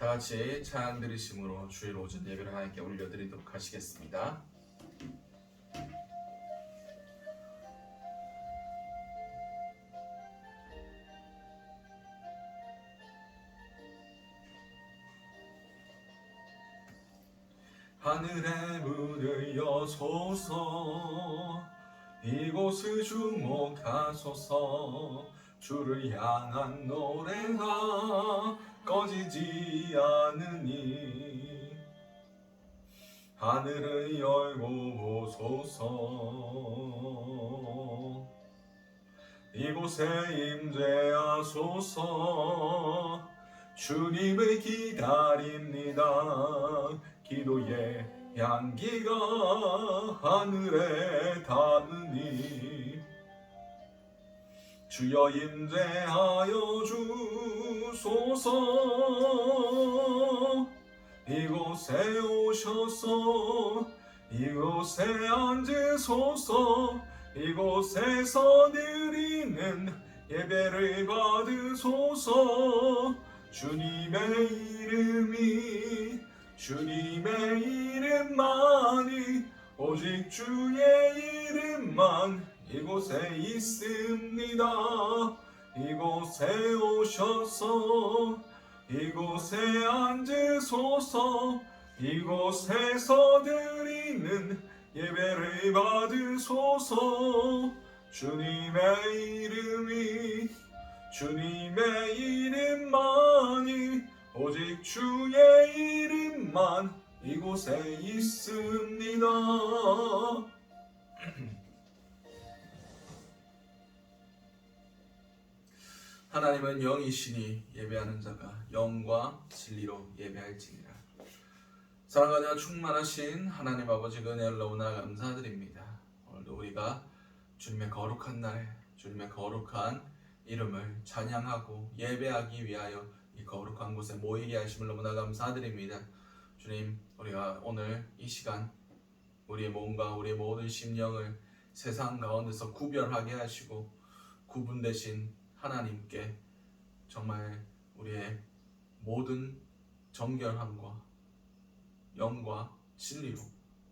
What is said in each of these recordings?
같이 찬양 드리심으로 주일 오전 예배를 하나님께 올려드리도록 하시겠습니다. 하늘의 문을 여소서, 이곳을 주목하소서. 주를 향한 노래가 꺼지지 않으니 하늘을 열고 보소서. 이곳에 임재하소서. 주님을 기다립니다. 기도의 향기가 하늘에 닿으니 주여 임재하여 주소서. 이곳에 오셔서 이곳에 앉으소서. 이곳에서 드리는 예배를 받으소서. 주님의 이름만이 오직 주의 이름만 이곳에 있습니다. 이곳에 오셔서 이곳에 앉으소서. 이곳에서 드리는 예배를 받으소서. 주님의 이름만이 오직 주의 이름만 이곳에 있습니다. 하나님은 영이시니 예배하는 자가 영과 진리로 예배할지니라. 사랑하며 충만하신 하나님 아버지, 그 은혜를 너무나 감사드립니다. 오늘도 우리가 주님의 거룩한 날에 주님의 거룩한 이름을 찬양하고 예배하기 위하여 이 거룩한 곳에 모이게 하심을 너무나 감사드립니다. 주님, 우리가 오늘 이 시간 우리의 몸과 우리의 모든 심령을 세상 가운데서 구별하게 하시고 구분되신 하나님께 정말 우리의 모든 정결함과 영과 진리로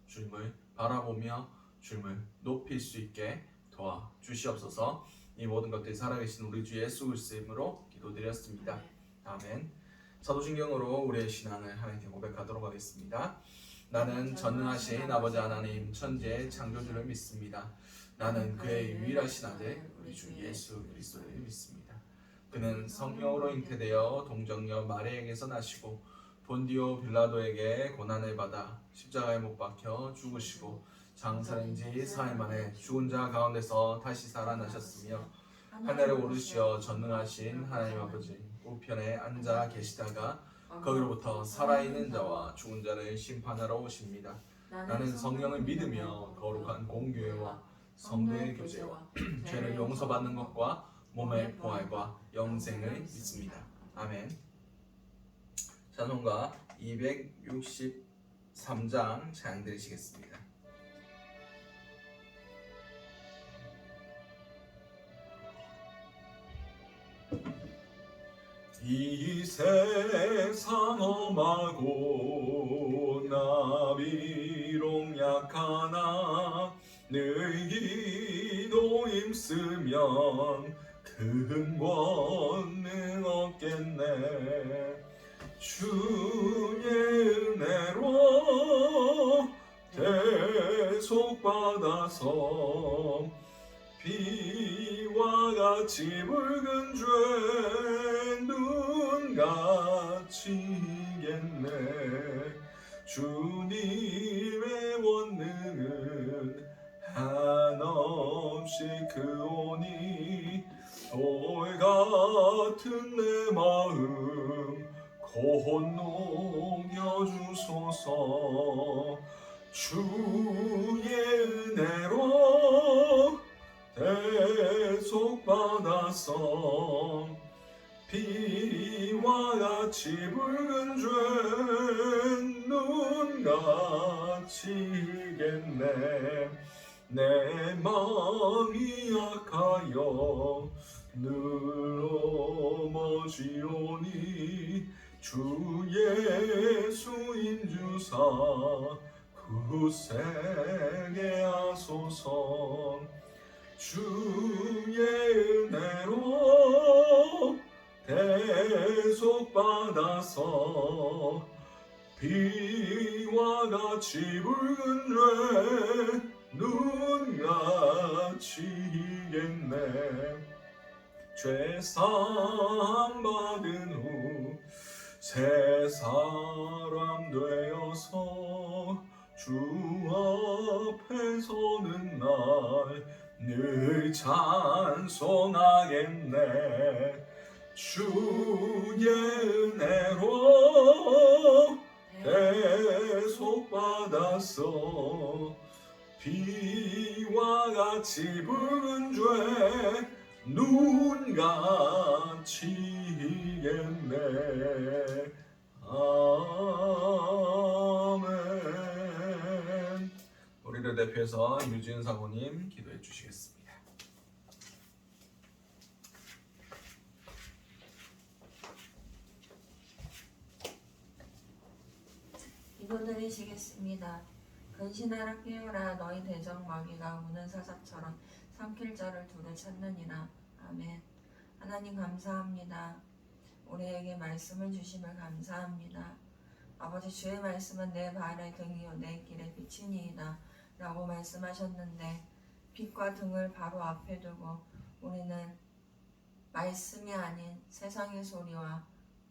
주님을 바라보며 주님을 높일 수 있게 도와주시옵소서. 이 모든 것들이 살아계신 우리 주 예수 그리스도의 이름으로 기도드렸습니다. 아멘. 사도신경으로 우리의 신앙을 하나님께 고백하도록 하겠습니다. 나는 전능하신 아버지 하나님 천지의 창조주를 믿습니다. 나는 그의 유일하신 아들 우리 주 예수 그리스도를 믿습니다. 그는 성령으로 잉태되어 동정녀 마리아에게서 나시고 본디오 빌라도에게 고난을 받아 십자가에 못 박혀 죽으시고 장사된 지 4일 만에 죽은 자 가운데서 다시 살아나셨으며 하늘에 오르시어 전능하신 하나님 아버지 우편에 앉아 계시다가 거기로부터 살아있는 자와 죽은 자를 심판하러 오십니다. 나는 성령을 믿으며 거룩한 공교회와 성도의 교제와 죄를 용서받는 것과 몸의 부활과 영생을 믿습니다. 아멘. 찬송가 263장 찬양 드리시겠습니다. 이 세상 험하고 나비록 약하나 늘 기도 힘쓰면 큰 권능 얻겠네. 주의 은혜로 대속받아서 비와 같이 붉은 죄 눈 감치겠네. 주님의 원능은 한없이 크오니 돌 같은 내 마음 곧 녹여주소서. 주의 은혜로 대속받아서 비와 같이 붉은 죄 눈 감치겠네. 내 마음이 약하여 늘 넘어지오니 주 예수 인주사 굳세게 하소서. 주의 은혜로 대속받아서 비와 같이 붉은 눈같이 이겠네. 죄사함 받은 후 새 사람 되어서 주 앞에 서는 날 늘 찬송하겠네. 주의 은혜로 대속받아서 비와 같이 붉은 죄 눈같이 이겠네. 아멘. 우리를 대표해서 유지은 사모님 기도해 주시겠습니다. 기도드리시겠습니다. 근신하라 깨어라 너희 대적 마귀가 우는 사자처럼 삼킬 자를 두루 찾느니라. 아멘. 하나님 감사합니다. 우리에게 말씀을 주심을 감사합니다. 아버지 주의 말씀은 내 발의 등이요 내 길의 빛이니이다 라고 말씀하셨는데 빛과 등을 바로 앞에 두고 우리는 말씀이 아닌 세상의 소리와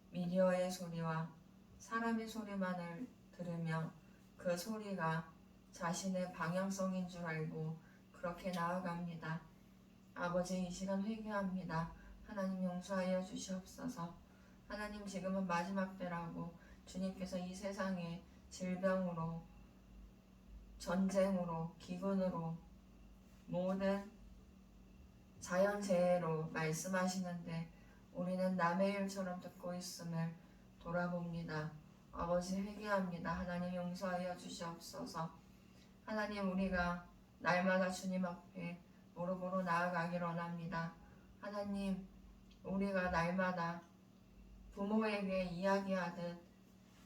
미디어의 소리와 사람의 소리만을 들으며 그 소리가 자신의 방향성인 줄 알고 그렇게 나아갑니다. 아버지 이 시간 회개합니다. 하나님 용서하여 주시옵소서. 하나님 지금은 마지막 때라고 주님께서 이 세상에 질병으로 전쟁으로 기근으로 모든 자연재해로 말씀하시는데 우리는 남의 일처럼 듣고 있음을 돌아봅니다. 아버지 회개합니다. 하나님 용서하여 주시옵소서. 하나님 우리가 날마다 주님 앞에 무릎으로 나아가길 원합니다. 하나님 우리가 날마다 부모에게 이야기하듯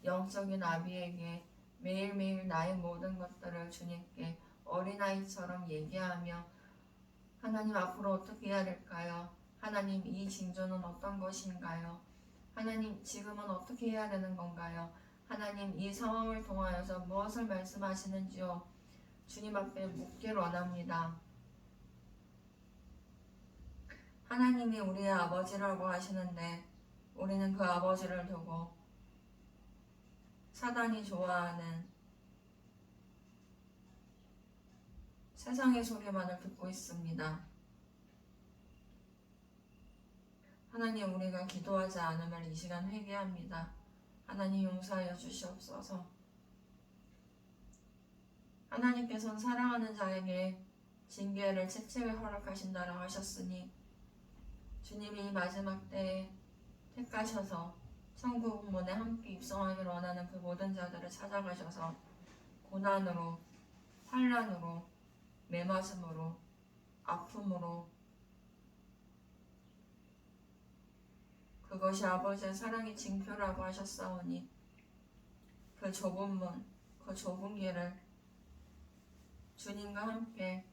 영적인 아비에게 매일매일 나의 모든 것들을 주님께 어린아이처럼 얘기하며 하나님 앞으로 어떻게 해야 될까요? 하나님 이 징조는 어떤 것인가요? 하나님 지금은 어떻게 해야 되는 건가요? 하나님 이 상황을 통하여서 무엇을 말씀하시는지요? 주님 앞에 묻길 원합니다. 하나님이 우리의 아버지라고 하시는데 우리는 그 아버지를 두고 사단이 좋아하는 세상의 소리만을 듣고 있습니다. 하나님 우리가 기도하지 않음을 이 시간 회개합니다. 하나님 용서하여 주시옵소서. 하나님께서는 사랑하는 자에게 징계를 채찍을 허락하신다라고 하셨으니 주님이 이 마지막 때에 택하셔서 천국 문에 함께 입성하기를 원하는 그 모든 자들을 찾아가셔서 고난으로 환난으로 매맞음으로 아픔으로 그것이 아버지의 사랑의 징표라고 하셨사오니 그 좁은 문, 그 좁은 길을 주님과 함께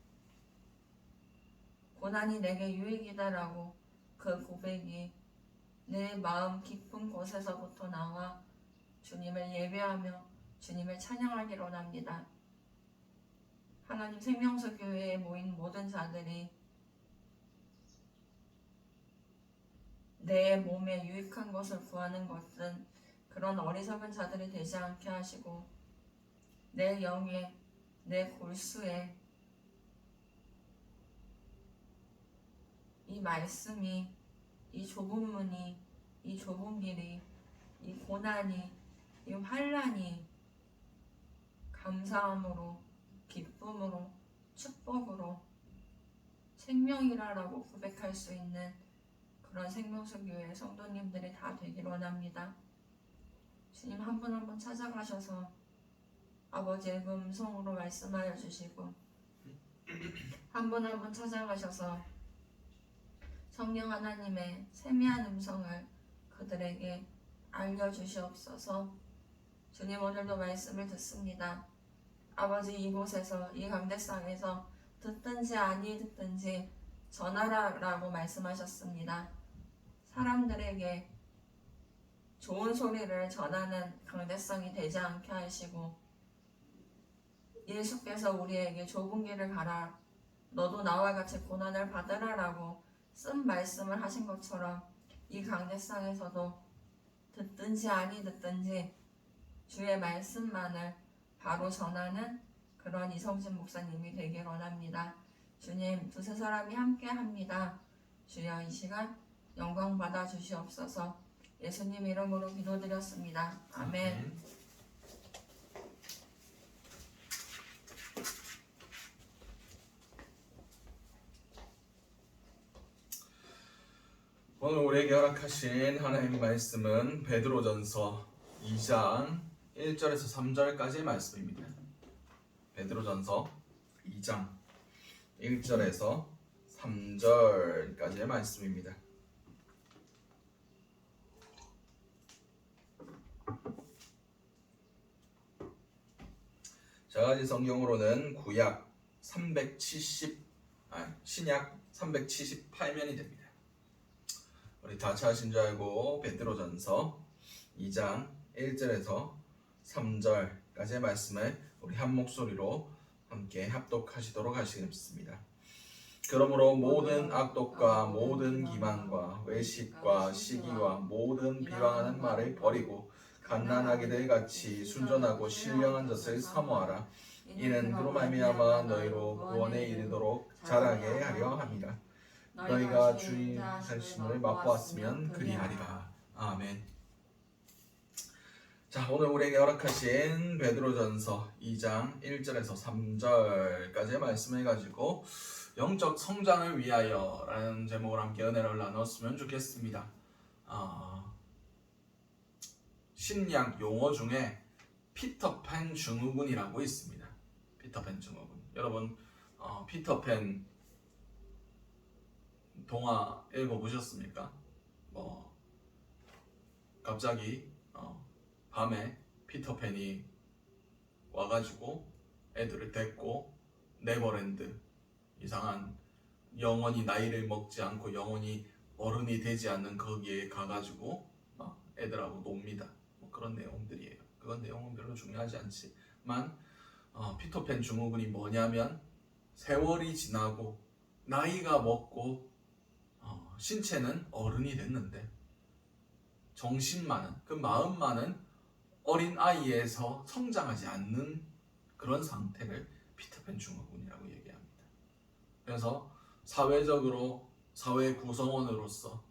고난이 내게 유익이다라고 그 고백이 내 마음 깊은 곳에서부터 나와 주님을 예배하며 주님을 찬양하기를 원합니다. 하나님 생명수 교회에 모인 모든 자들이 내 몸에 유익한 것을 구하는 것은 그런 어리석은 자들이 되지 않게 하시고 내 영에 내 골수에 이 말씀이 이 좁은 문이 이 좁은 길이 이 고난이 이 환난이 감사함으로 기쁨으로 축복으로 생명이라고 고백할 수 있는 그런 생명수 교회 성도님들이 다 되길 원합니다. 주님 한 분 한 분 찾아가셔서 아버지의 그 음성으로 말씀하여 주시고 한 분 한 분 찾아가셔서 성령 하나님의 세미한 음성을 그들에게 알려주시옵소서. 주님, 오늘도 말씀을 듣습니다. 아버지, 이곳에서 이 강대상에서 듣든지 아니 듣든지 전하라라고 말씀하셨습니다. 사람들에게 좋은 소리를 전하는 강대상이 되지 않게 하시고 예수께서 우리에게 좁은 길을 가라, 너도 나와 같이 고난을 받으라라고 쓴 말씀을 하신 것처럼 이 강대상에서도 듣든지 아니 듣든지 주의 말씀만을 바로 전하는 그런 이성진 목사님이 되길 원합니다. 주님, 두세 사람이 함께 합니다. 주여, 이 시간 영광 받아 주시옵소서. 예수님 이름으로 기도드렸습니다. 아멘. 오늘 우리에게 허락하신 하나님의 말씀은 베드로전서 2장 1절에서 3절까지의 말씀입니다. 베드로전서 2장 1절에서 3절까지의 말씀입니다. 저가지 성경으로는 구약 신약 378면이 됩니다. 우리 다 찾으신 줄 알고 베드로전서 2장 1절에서 3절까지의 말씀을 우리 한 목소리로 함께 합독하시도록 하시겠습니다. 그러므로 모든 악독과 모든 기만과 외식과 시기와 모든 비방하는 말을 버리고 갓난아기들 같이 순전하고 신령한 것을 사모하라. 이는 그로 말미암아 너희로 구원에 이르도록 자라게 하려 함이라. 너희가 주의 하심을 맛보았으면 그리하리라. 아멘. 자, 오늘 우리에게 허락하신 베드로전서 2장 1절에서 3절까지의 말씀을 가지고 영적 성장을 위하여 라는 제목으로 함께 은혜를 나눴으면 좋겠습니다. 신약 용어 중에 피터팬 증후군이라고 있습니다. 피터팬 증후군. 여러분, 피터팬 동화 읽어보셨습니까? 갑자기 밤에 피터팬이 와가지고 애들을 데리고 네버랜드, 이상한 영원히 나이를 먹지 않고 영원히 어른이 되지 않는 거기에 가가지고 애들하고 놉니다. 그런 내용들이에요. 그건 내용은 별로 중요하지 않지만 피터팬 증후군이 뭐냐면 세월이 지나고 나이가 먹고 신체는 어른이 됐는데 정신만은, 그 마음만은 어린 아이에서 성장하지 않는 그런 상태를 피터팬 증후군이라고 얘기합니다. 그래서 사회적으로 사회 구성원으로서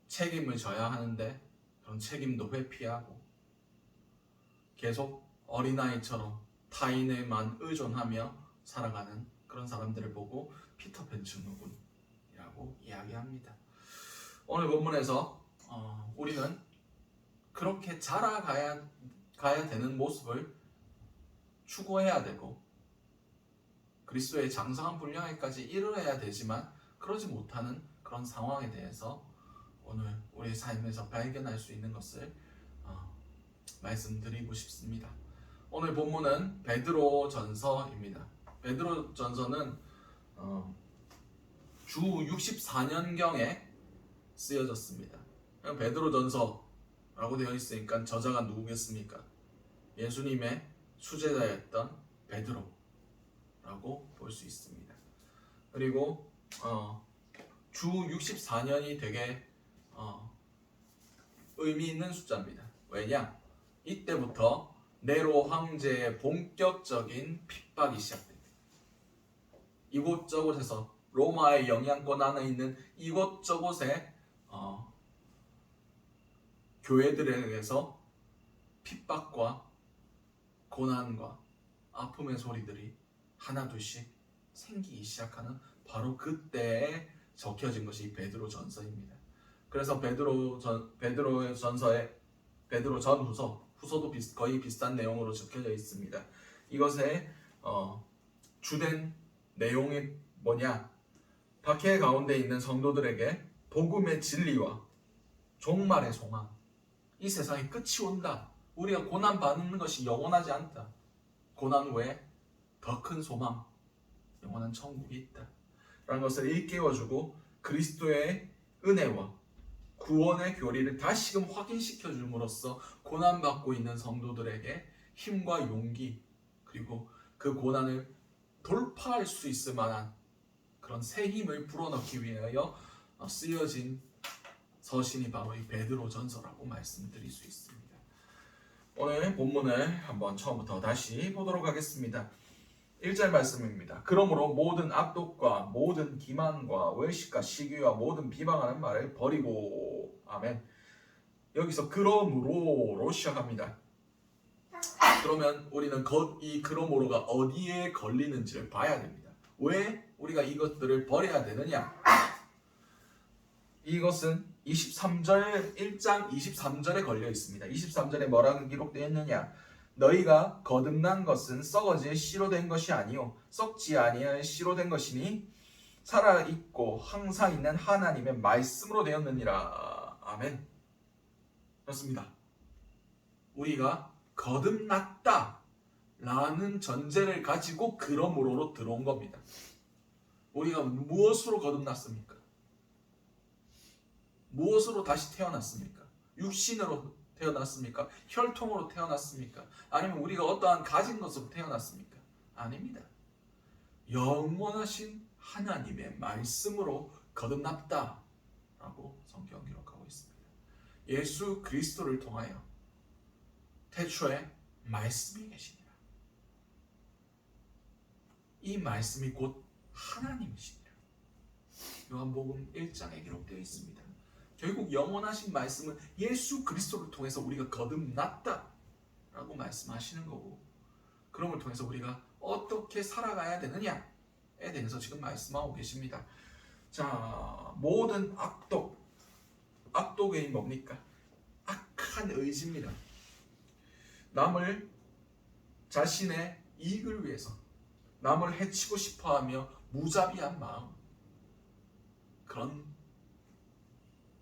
책임을 져야 하는데 그런 책임도 회피하고 계속 어린아이처럼 타인에만 의존하며 살아가는 그런 사람들을 보고 피터팬 증후군이라고 이야기합니다. 오늘 본문에서 우리는 그렇게 자라가야 되는 모습을 추구해야 되고 그리스도의 장성한 분량에까지 이르러야 되지만 그러지 못하는 그런 상황에 대해서 오늘 우리의 삶에서 발견할 수 있는 것을 말씀드리고 싶습니다. 오늘 본문은 베드로전서입니다. 베드로전서는 주 64년경에 쓰여졌습니다. 베드로전서라고 되어 있으니까 저자가 누구겠습니까? 예수님의 수제자였던 베드로라고 볼 수 있습니다. 그리고 주 64년이 되게 의미 있는 숫자입니다. 왜냐? 이때부터 네로 황제의 본격적인 핍박이 시작됩니다. 이곳저곳에서 로마의 영향권 안에 있는 이곳저곳에 교회들에게서 핍박과 고난과 아픔의 소리들이 하나둘씩 생기기 시작하는 바로 그때에 적혀진 것이 베드로전서입니다. 그래서 베드로전서의 베드로전후서, 후서도 거의 비슷한 내용으로 적혀져 있습니다. 이것의 주된 내용이 뭐냐? 박해 가운데 있는 성도들에게 복음의 진리와 종말의 소망, 이 세상에 끝이 온다. 우리가 고난 받는 것이 영원하지 않다. 고난 외에 더 큰 소망, 영원한 천국이 있다. 라는 것을 일깨워주고 그리스도의 은혜와 구원의 교리를 다시금 확인시켜 줌으로써 고난받고 있는 성도들에게 힘과 용기, 그리고 그 고난을 돌파할 수 있을 만한 그런 새 힘을 불어넣기 위하여 쓰여진 서신이 바로 이 베드로 전서라고 말씀드릴 수 있습니다. 오늘 본문을 한번 처음부터 다시 보도록 하겠습니다. 1절 말씀입니다. 그러므로 모든 악독과 모든 기만과 외식과 시기와 모든 비방하는 말을 버리고. 아멘. 여기서 그러므로로 시작합니다. 그러면 우리는 이 그러므로가 어디에 걸리는지를 봐야 됩니다. 왜 우리가 이것들을 버려야 되느냐? 이것은 1장 23절에 걸려 있습니다. 23절에 뭐라고 기록되어 있느냐? 너희가 거듭난 것은 썩어질 씨로 된 것이 아니요 썩지 아니할 씨로 된 것이니 살아있고 항상 있는 하나님의 말씀으로 되었느니라. 아멘. 그렇습니다. 우리가 거듭났다 라는 전제를 가지고 그러므로로 들어온 겁니다. 우리가 무엇으로 거듭났습니까? 무엇으로 다시 태어났습니까? 육신으로 태어났습니까? 혈통으로 태어났습니까? 아니면 우리가 어떠한 가진 것으로 태어났습니까? 아닙니다. 영원하신 하나님의 말씀으로 거듭났다 라고 성경 기록하고 있습니다. 예수 그리스도를 통하여 태초에 말씀이 계시니라. 이 말씀이 곧 하나님이시니라. 요한복음 1장에 기록되어 있습니다. 결국 영원하신 말씀은 예수 그리스도를 통해서 우리가 거듭났다 라고 말씀하시는 거고, 그럼을 통해서 우리가 어떻게 살아가야 되느냐에 대해서 지금 말씀하고 계십니다. 자, 모든 악독의 뭡니까? 악한 의지입니다. 남을 자신의 이익을 위해서 남을 해치고 싶어하며 무자비한 마음, 그런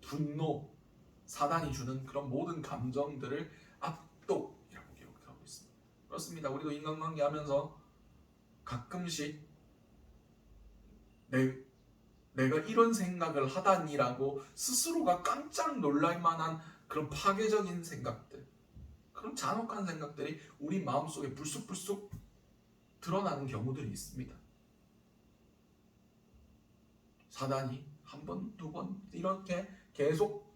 분노, 사단이 주는 그런 모든 감정들을 악독이라고 기록하고 있습니다. 그렇습니다. 우리도 인간관계 하면서 가끔씩 내가 이런 생각을 하다니라고 스스로가 깜짝 놀랄 만한 그런 파괴적인 생각들, 그런 잔혹한 생각들이 우리 마음속에 불쑥불쑥 드러나는 경우들이 있습니다. 사단이 한 번, 두 번 이렇게 계속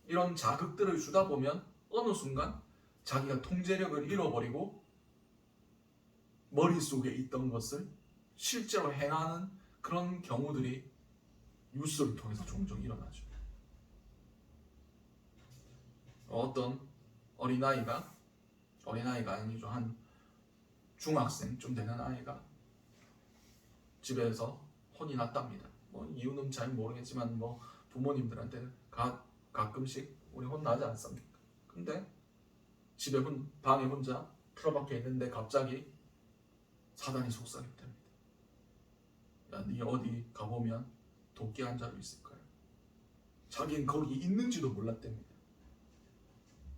이런 자극들을 주다 보면 어느 순간 자기가 통제력을 잃어버리고 머릿속에 있던 것을 실제로 행하는 그런 경우들이 뉴스를 통해서 종종 일어나죠. 어떤 어린아이가 아니죠, 한 중학생쯤 되는 아이가 집에서 혼이 났답니다. 뭐 이유는 잘 모르겠지만 뭐 부모님들한테 가끔씩 우리 혼나지 않습니까? 근데 집에 방에 혼자 틀어박혀 있는데 갑자기 사단이 속삭였답니다. 야, 네 어디 가보면 도끼 한 자루 있을 거야. 자기는 거기 있는지도 몰랐답니다.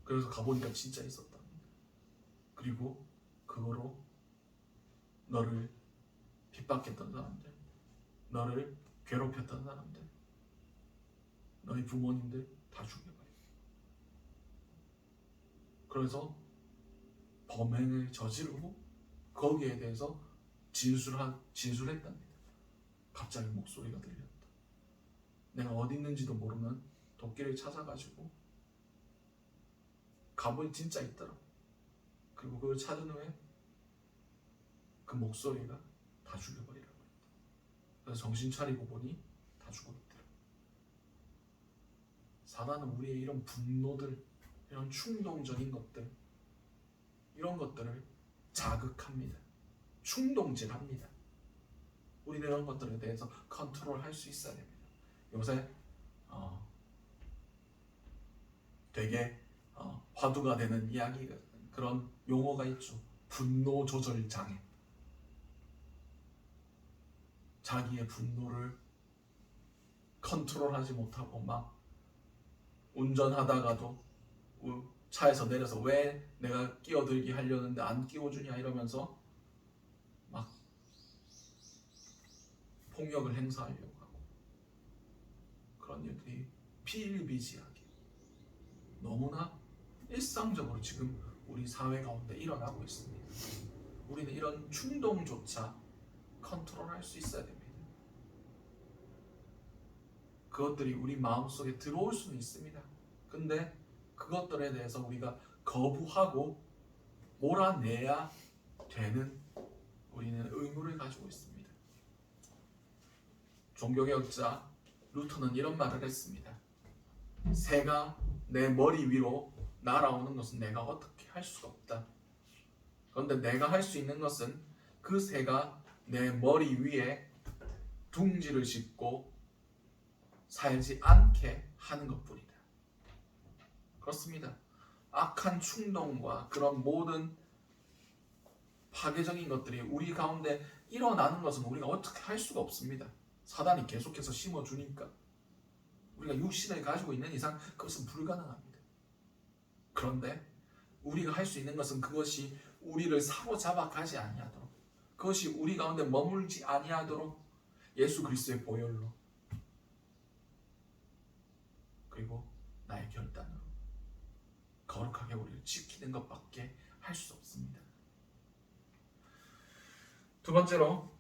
그래서 가보니까 진짜 있었답니다. 그리고 그거로 너를 핍박했던 사람들, 너를 괴롭혔던 사람들, 너희 부모님들 다 죽여버려. 그래서 범행을 저지르고 거기에 대해서 진술했답니다. 갑자기 목소리가 들렸다. 내가 어디 있는지도 모르는 도끼를 찾아가지고 가보니 진짜 있더라. 그리고 그걸 찾은 후에 그 목소리가 다 죽여버리라고 했다. 그래서 정신 차리고 보니 다 죽어있더라. 사단은 우리의 이런 분노들, 이런 충동적인 것들, 이런 것들을 자극합니다. 충동질합니다. 우리는 이런 것들에 대해서 컨트롤할 수 있어야 됩니다. 요새 되게 화두가 되는 이야기가, 그런 용어가 있죠. 분노 조절 장애. 자기의 분노를 컨트롤하지 못하고 막 운전하다가도 차에서 내려서 왜 내가 끼어들게 하려는데 안 끼워주냐 이러면서 막 폭력을 행사하려고 하고, 그런 일들이 비일비재하게 너무나 일상적으로 지금 우리 사회 가운데 일어나고 있습니다. 우리는 이런 충동조차 컨트롤할 수 있어야 됩니다. 그것들이 우리 마음속에 들어올 수는 있습니다. 근데 그것들에 대해서 우리가 거부하고 몰아내야 되는 우리는 의무를 가지고 있습니다. 종교개혁자 루터는 이런 말을 했습니다. 새가 내 머리 위로 날아오는 것은 내가 어떻게 할 수가 없다. 그런데 내가 할 수 있는 것은 그 새가 내 머리 위에 둥지를 짓고 살지 않게 하는 것뿐이다. 그렇습니다. 악한 충동과 그런 모든 파괴적인 것들이 우리 가운데 일어나는 것은 우리가 어떻게 할 수가 없습니다. 사단이 계속해서 심어주니까 우리가 육신을 가지고 있는 이상 그것은 불가능합니다. 그런데 우리가 할 수 있는 것은 그것이 우리를 사로잡아 가지 아니하도록, 그것이 우리 가운데 머물지 아니하도록 예수 그리스도의 보혈로, 그리고 나의 결단으로 거룩하게 우리를 지키는 것밖에 할 수 없습니다. 두 번째로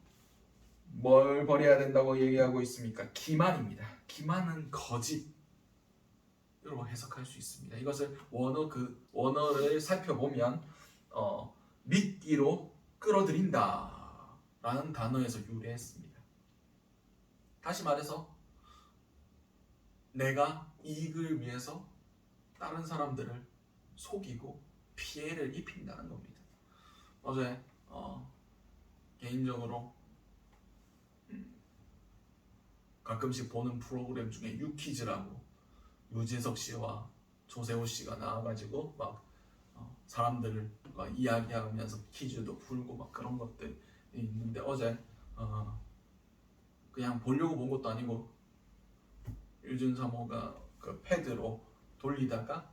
뭘 버려야 된다고 얘기하고 있습니까? 기만입니다. 기만은 거짓 이라고 해석할 수 있습니다. 이것을 원어를 살펴보면 미끼로 끌어들인다 라는 단어에서 유래했습니다. 다시 말해서 내가 이익을 위해서 다른 사람들을 속이고 피해를 입힌다는 겁니다. 어제 개인적으로 가끔씩 보는 프로그램 중에 유퀴즈라고 유재석 씨와 조세호 씨가 나와가지고 막 사람들과 이야기하면서 퀴즈도 풀고 막 그런 것들이 있는데, 어제 그냥 보려고 본 것도 아니고 유진사모가 그 패드로 돌리다가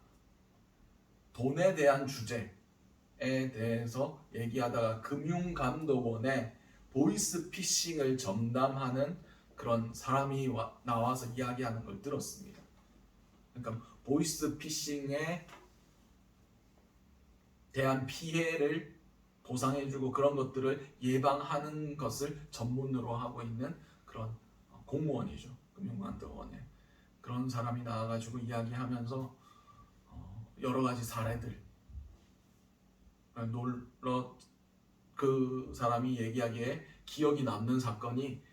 돈에 대한 주제에 대해서 얘기하다가 금융감독원의 보이스피싱을 전담하는 그런 사람이 나와서 이야기하는 걸 들었습니다. 그러니까 보이스피싱에 대한 피해를 보상해주고 그런 것들을 예방하는 것을 전문으로 하고 있는 그런 공무원이죠. 금융감독원에 그런 사람이 나와가지고 이야기하면서 여러 가지 사례들, 그 사람이 얘기하기에 기억이 남는 사건이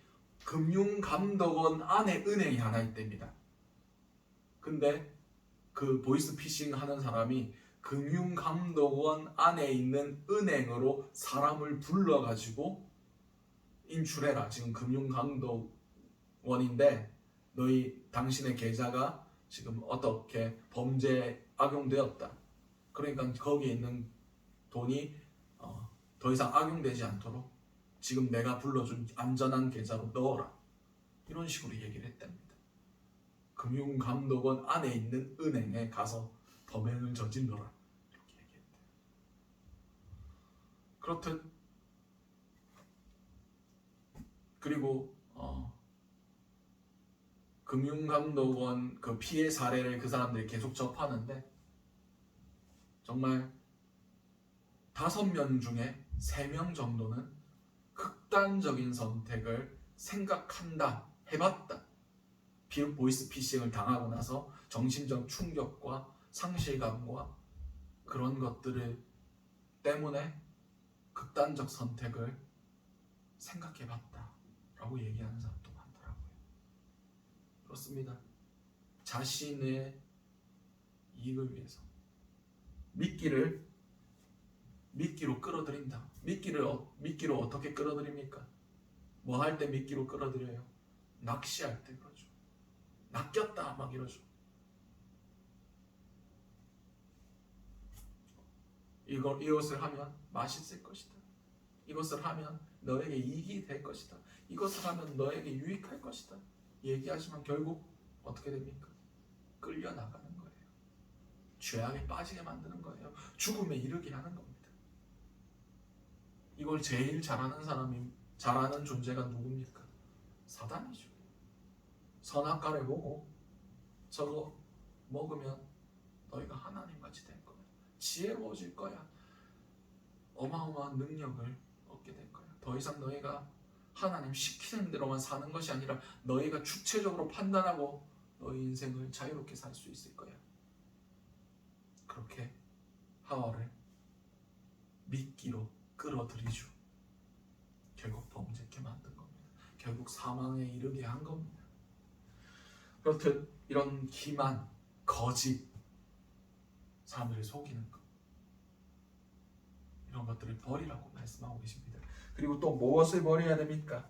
금융감독원 안에 은행이 하나 있답니다. 근데 그 보이스피싱 하는 사람이 금융감독원 안에 있는 은행으로 사람을 불러가지고 인출해라. 지금 금융감독원인데 당신의 계좌가 지금 어떻게 범죄에 악용되었다. 그러니까 거기에 있는 돈이 더 이상 악용되지 않도록 지금 내가 불러준 안전한 계좌로 넣어라. 이런 식으로 얘기를 했답니다. 금융감독원 안에 있는 은행에 가서 범행을 저질러라. 이렇게 얘기했대요. 그렇듯 그리고 금융감독원 그 피해 사례를 그 사람들이 계속 접하는데 정말 5명 중에 3명 정도는 극단적인 선택을 생각한다, 해봤다. 보이스피싱을 당하고 나서 정신적 충격과 상실감과 그런 것들을 때문에 극단적 선택을 생각해봤다 라고 얘기하는 사람도 많더라고요. 그렇습니다. 자신의 이익을 위해서 미끼로 끌어들인다. 미끼로 어떻게 끌어들입니까? 뭐 할 때 미끼로 끌어들여요? 낚시할 때 그러죠. 낚였다 막 이러죠. 이것을 하면 맛있을 것이다. 이것을 하면 너에게 이익이 될 것이다. 이것을 하면 너에게 유익할 것이다. 얘기하지만 결국 어떻게 됩니까? 끌려 나가는 거예요. 죄악에 빠지게 만드는 거예요. 죽음에 이르게 하는 겁니다. 이걸 제일 잘하는 존재가 누굽니까? 사단이죠. 선악과를 보고 저거 먹으면 너희가 하나님같이 될 거야. 지혜로워질 거야. 어마어마한 능력을 얻게 될 거야. 더 이상 너희가 하나님 시키는 대로만 사는 것이 아니라 너희가 주체적으로 판단하고 너희 인생을 자유롭게 살 수 있을 거야. 그렇게 하와를 미끼로 끌어들이죠. 결국 범죄케 만든 겁니다. 결국 사망에 이르게 한 겁니다. 그렇듯 이런 기만, 거짓, 사람들을 속이는 것, 이런 것들을 버리라고 말씀하고 계십니다. 그리고 또 무엇을 버려야 됩니까?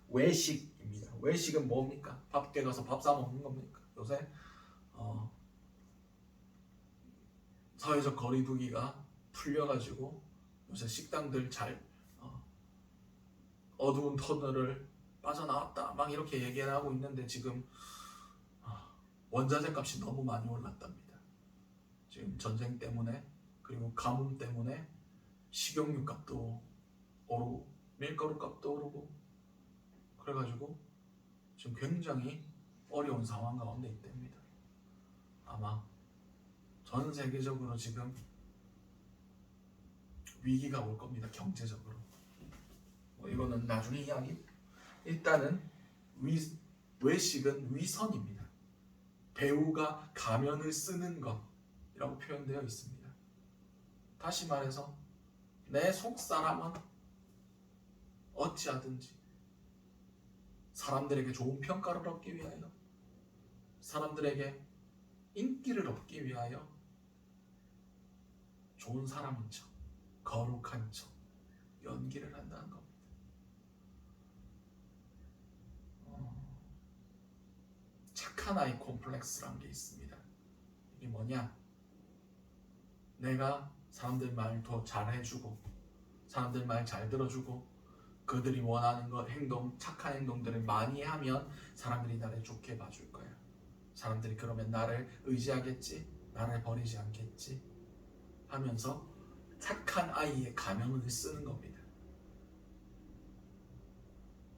외식입니다. 외식은 뭡니까? 밥계 가서 밥 사 먹는 겁니까? 요새 사회적 거리두기가 풀려가지고 요새 식당들 잘 어두운 터널을 빠져나왔다 막 이렇게 얘기를 하고 있는데 지금 원자재 값이 너무 많이 올랐답니다. 지금 전쟁 때문에 그리고 가뭄 때문에 식용유 값도 오르고 밀가루 값도 오르고 그래가지고 지금 굉장히 어려운 상황 가운데 있답니다. 아마 전 세계적으로 지금 위기가 올 겁니다. 경제적으로. 이거는 나중에 이야기. 일단은 외식은 위선입니다. 배우가 가면을 쓰는 것이라고 표현되어 있습니다. 다시 말해서 내 속사람은 어찌하든지 사람들에게 좋은 평가를 얻기 위하여, 사람들에게 인기를 얻기 위하여 좋은 사람인 척, 거룩한 척 연기를 한다는 겁니다. 착한 아이 콤플렉스라는 게 있습니다. 이게 뭐냐? 내가 사람들 말 더 잘해주고 사람들 말 잘 들어주고 그들이 원하는 것, 착한 행동들을 많이 하면 사람들이 나를 좋게 봐줄 거야. 사람들이 그러면 나를 의지하겠지, 나를 버리지 않겠지 하면서 착한 아이의 가면을 쓰는 겁니다.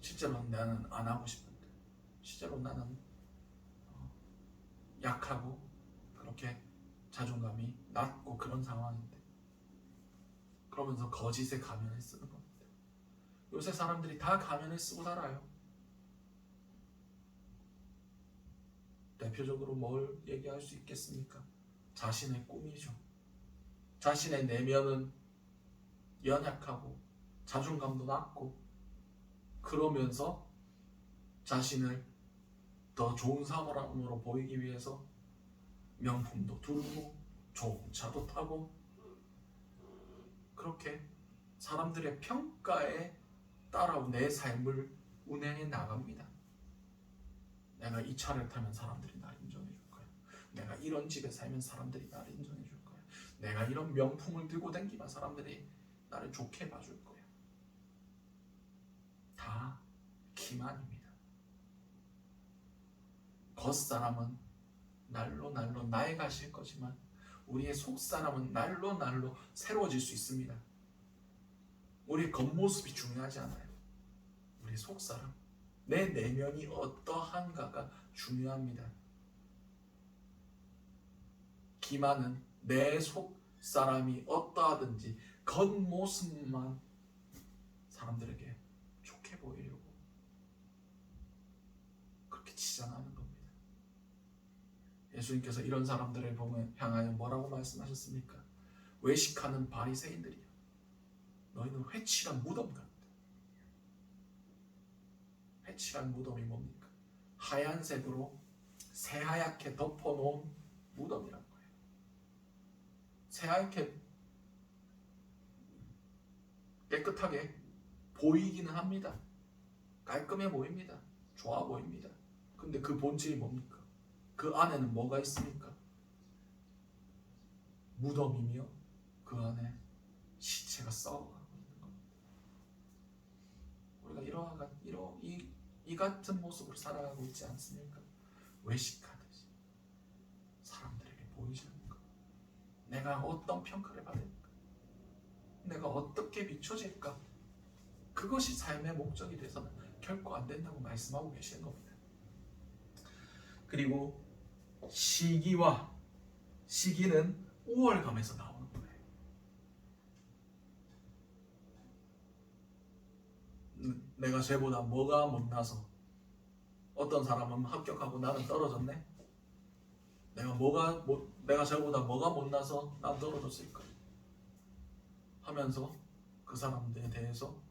실제로 나는 안 하고 싶은데, 실제로 나는 약하고 그렇게 자존감이 낮고 그런 상황인데, 그러면서 거짓의 가면을 쓰는 겁니다. 요새 사람들이 다 가면을 쓰고 살아요. 대표적으로 뭘 얘기할 수 있겠습니까? 자신의 꿈이죠. 자신의 내면은 연약하고 자존감도 낮고 그러면서 자신을 더 좋은 사람으로 보이기 위해서 명품도 두르고 좋은 차도 타고 그렇게 사람들의 평가에 따라 내 삶을 운행해 나갑니다. 내가 이 차를 타면 사람들이 나를 인정해 줄 거야. 내가 이런 집에 살면 사람들이 나를 인정해 줄 거야. 내가 이런 명품을 들고 다니면 사람들이 나를 좋게 봐줄 거야. 다 기만입니다. 겉사람은 날로 낡아질 거지만 우리의 속사람은 날로 새로워질 수 있습니다. 우리의 겉모습이 중요하지 않아요. 우리 속사람, 내 내면이 어떠한가가 중요합니다. 기만은 내 속사람이 어떠하든지 겉모습만 사람들에게 좋게 보이려고 그렇게 치장하는 겁니다. 예수님께서 이런 사람들을 향하여 뭐라고 말씀하셨습니까? 외식하는 바리새인들이여, 너희는 회칠한 무덤 같다. 회칠한 무덤이 뭡니까? 하얀색으로 새하얗게 덮어놓은 무덤이란 거예요. 새하얗게 깨끗하게 보이기는 합니다. 깔끔해 보입니다. 좋아 보입니다. 근데 그 본질이 뭡니까? 그 안에는 뭐가 있습니까? 무덤이며 그 안에 시체가 썩어가고 있는 겁니다. 우리가 이 같은 모습으로 살아가고 있지 않습니까? 외식하듯이 사람들에게 보이지 않는 내가 어떤 평가를 받을까? 내가 어떻게 비춰질까? 그것이 삶의 목적이 돼서는 결코 안 된다고 말씀하고 계시는 겁니다. 그리고 시기는 우월감에서 나오는 거예요. 내가 쟤보다 뭐가 못나서 어떤 사람은 합격하고 나는 떨어졌네. 내가 쟤보다 뭐가 못나서 난 떨어졌을까 하면서 그 사람들에 대해서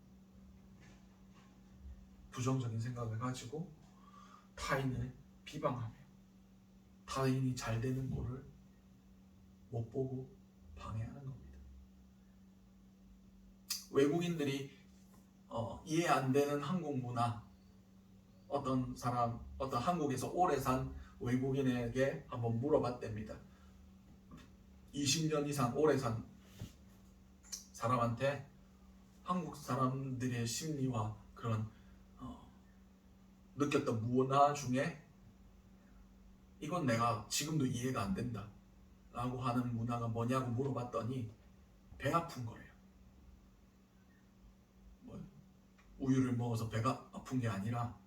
부정적인 생각을 가지고 타인을 비방하며 타인이 잘 되는 거를 못 보고 방해하는 겁니다. 외국인들이 이해 안 되는 한국 문화, 어떤 한국에서 오래 산 외국인에게 한번 물어봤답니다. 20년 이상 오래 산 사람한테 한국 사람들의 심리와 그런 느꼈던 문화 중에 이건 내가 지금도 이해가 안 된다 라고 하는 문화가 뭐냐고 물어봤더니 배 아픈 거래요. 우유를 먹어서 배가 아픈 게 아니라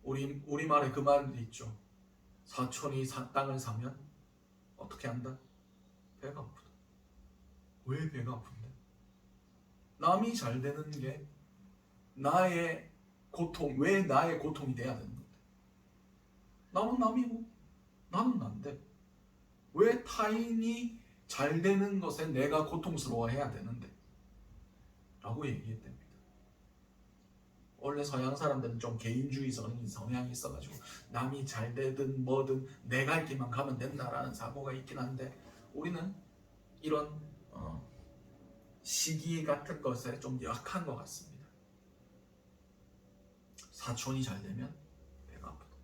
우리말에 그 말이 있죠. 사촌이 땅을 사면 어떻게 한다? 배가 아프다. 왜 배가 아픈데? 남이 잘 되는 게 나의 고통, 왜 나의 고통이 돼야 되는 건데? 나는 남이고 나는 난데 왜 타인이 잘 되는 것에 내가 고통스러워해야 되는데? 라고 얘기했답니다. 원래 서양 사람들은 좀 개인주의 성향이 있어가지고 남이 잘 되든 뭐든 내가 할 길만 가면 된다라는 사고가 있긴 한데 우리는 이런 시기 같은 것에 좀 약한 것 같습니다. 사촌이 잘 되면 배가 아프다.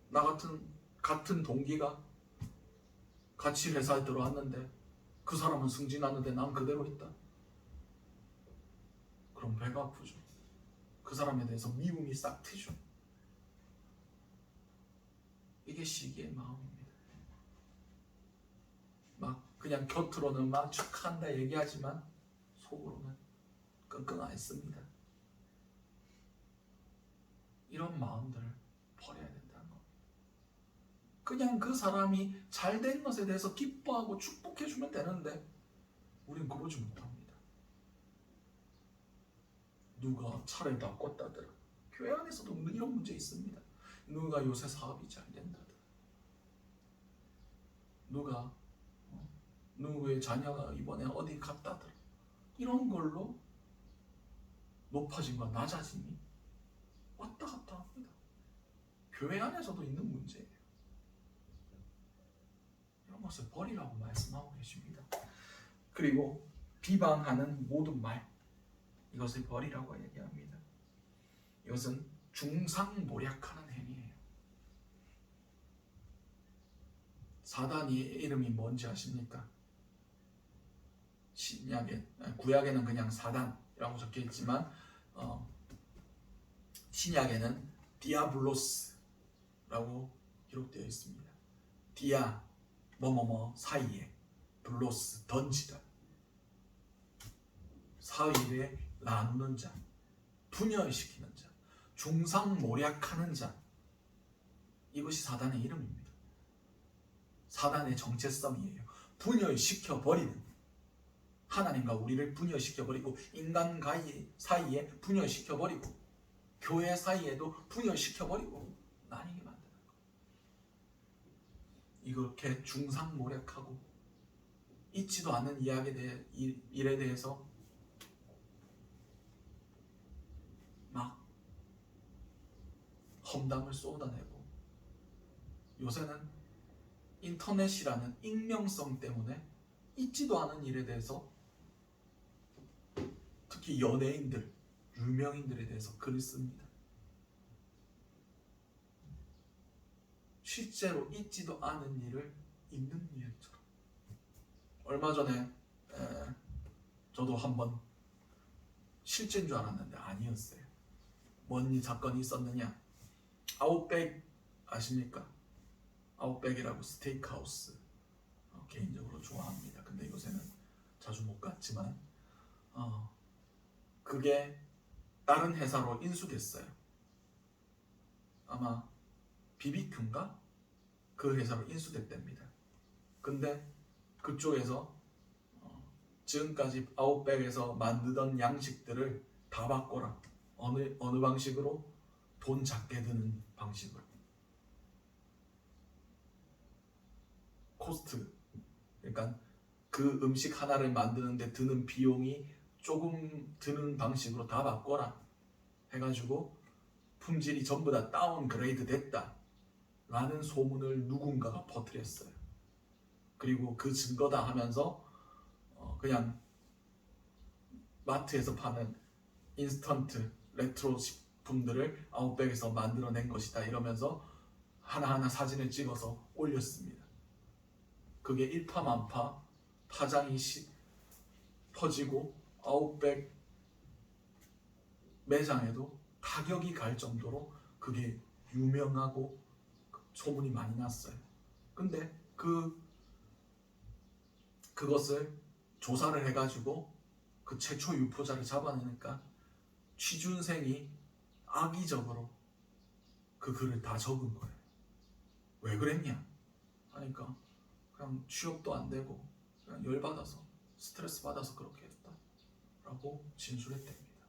나 같은 동기가 같이 회사에 들어왔는데 그 사람은 승진하는데 난 그대로 있다. 그럼 배가 아프죠. 그 사람에 대해서 미움이 싹 트죠. 이게 시기의 마음입니다. 막 그냥 겉으로는 막 축하한다 얘기하지만 속으로는 끙끙 앓습니다. 이런 마음들을 버려야 된다는 겁니다. 그냥 그 사람이 잘된 것에 대해서 기뻐하고 축복해주면 되는데 우리는 그러지 못합니다. 누가 차를 바꿨다더라. 교회 안에서도 이런 문제 있습니다. 누가 요새 사업이 잘 된다더라. 누가 누구의 자녀가 이번에 어디 갔다더라. 이런 걸로 높아짐과 낮아짐이 왔다 갔다 합니다. 교회 안에서도 있는 문제예요. 이런 것을 버리라고 말씀하고 계십니다. 그리고 비방하는 모든 말, 이것을 버리라고 얘기합니다. 이것은 중상모략하는 행위예요. 사단의 이름이 뭔지 아십니까? 구약에는 그냥 사단이라고 적혀 있지만 신약에는 디아블로스라고 기록되어 있습니다. 디아 뭐뭐뭐 사이에, 블로스 던지다, 사이에 나누는 자, 분열시키는 자, 중상모략하는 자, 이것이 사단의 이름입니다. 사단의 정체성이에요. 분열시켜버리는, 하나님과 우리를 분열시켜버리고 인간 사이에 분열시켜버리고 교회 사이에도 분열시켜버리고 나뉘게 만드는 것. 이렇게 중상모략하고 있지도 않은 일에 대해서 막 험담을 쏟아내고, 요새는 인터넷이라는 익명성 때문에 있지도 않은 일에 대해서 특히 연예인들, 유명인들에 대해서 글을 씁니다. 실제로 있지도 않은 일을 있는 일처럼. 얼마 전에 저도 한번 실제인 줄 알았는데 아니었어요. 뭔 사건이 있었느냐? 아웃백 아십니까? 아웃백이라고 스테이크하우스, 개인적으로 좋아합니다. 근데 요새는 자주 못 갔지만 그게 다른 회사로 인수됐어요. 아마 BBQ인가? 그 회사로 인수됐답니다. 근데 그쪽에서 지금까지 아웃백에서 만드던 양식들을 다 바꿔라. 어느 방식으로? 돈 작게 드는 방식으로. 코스트, 그러니까 그 음식 하나를 만드는데 드는 비용이 조금 드는 방식으로 다 바꿔라 해가지고 품질이 전부 다 다운그레이드 됐다 라는 소문을 누군가가 퍼뜨렸어요. 그리고 그 증거다 하면서 그냥 마트에서 파는 인스턴트 레트로 식품들을 아웃백에서 만들어낸 것이다 이러면서 하나하나 사진을 찍어서 올렸습니다. 그게 일파만파 파장이 퍼지고 아웃백 매장에도 타격이 갈 정도로 그게 유명하고 소문이 많이 났어요. 근데 그것을 조사를 해가지고 그 최초 유포자를 잡아내니까 취준생이 악의적으로 그 글을 다 적은 거예요. 왜 그랬냐 하니까 그냥 취업도 안 되고 그냥 열받아서 스트레스 받아서 그렇게 했다 라고 진술했답니다.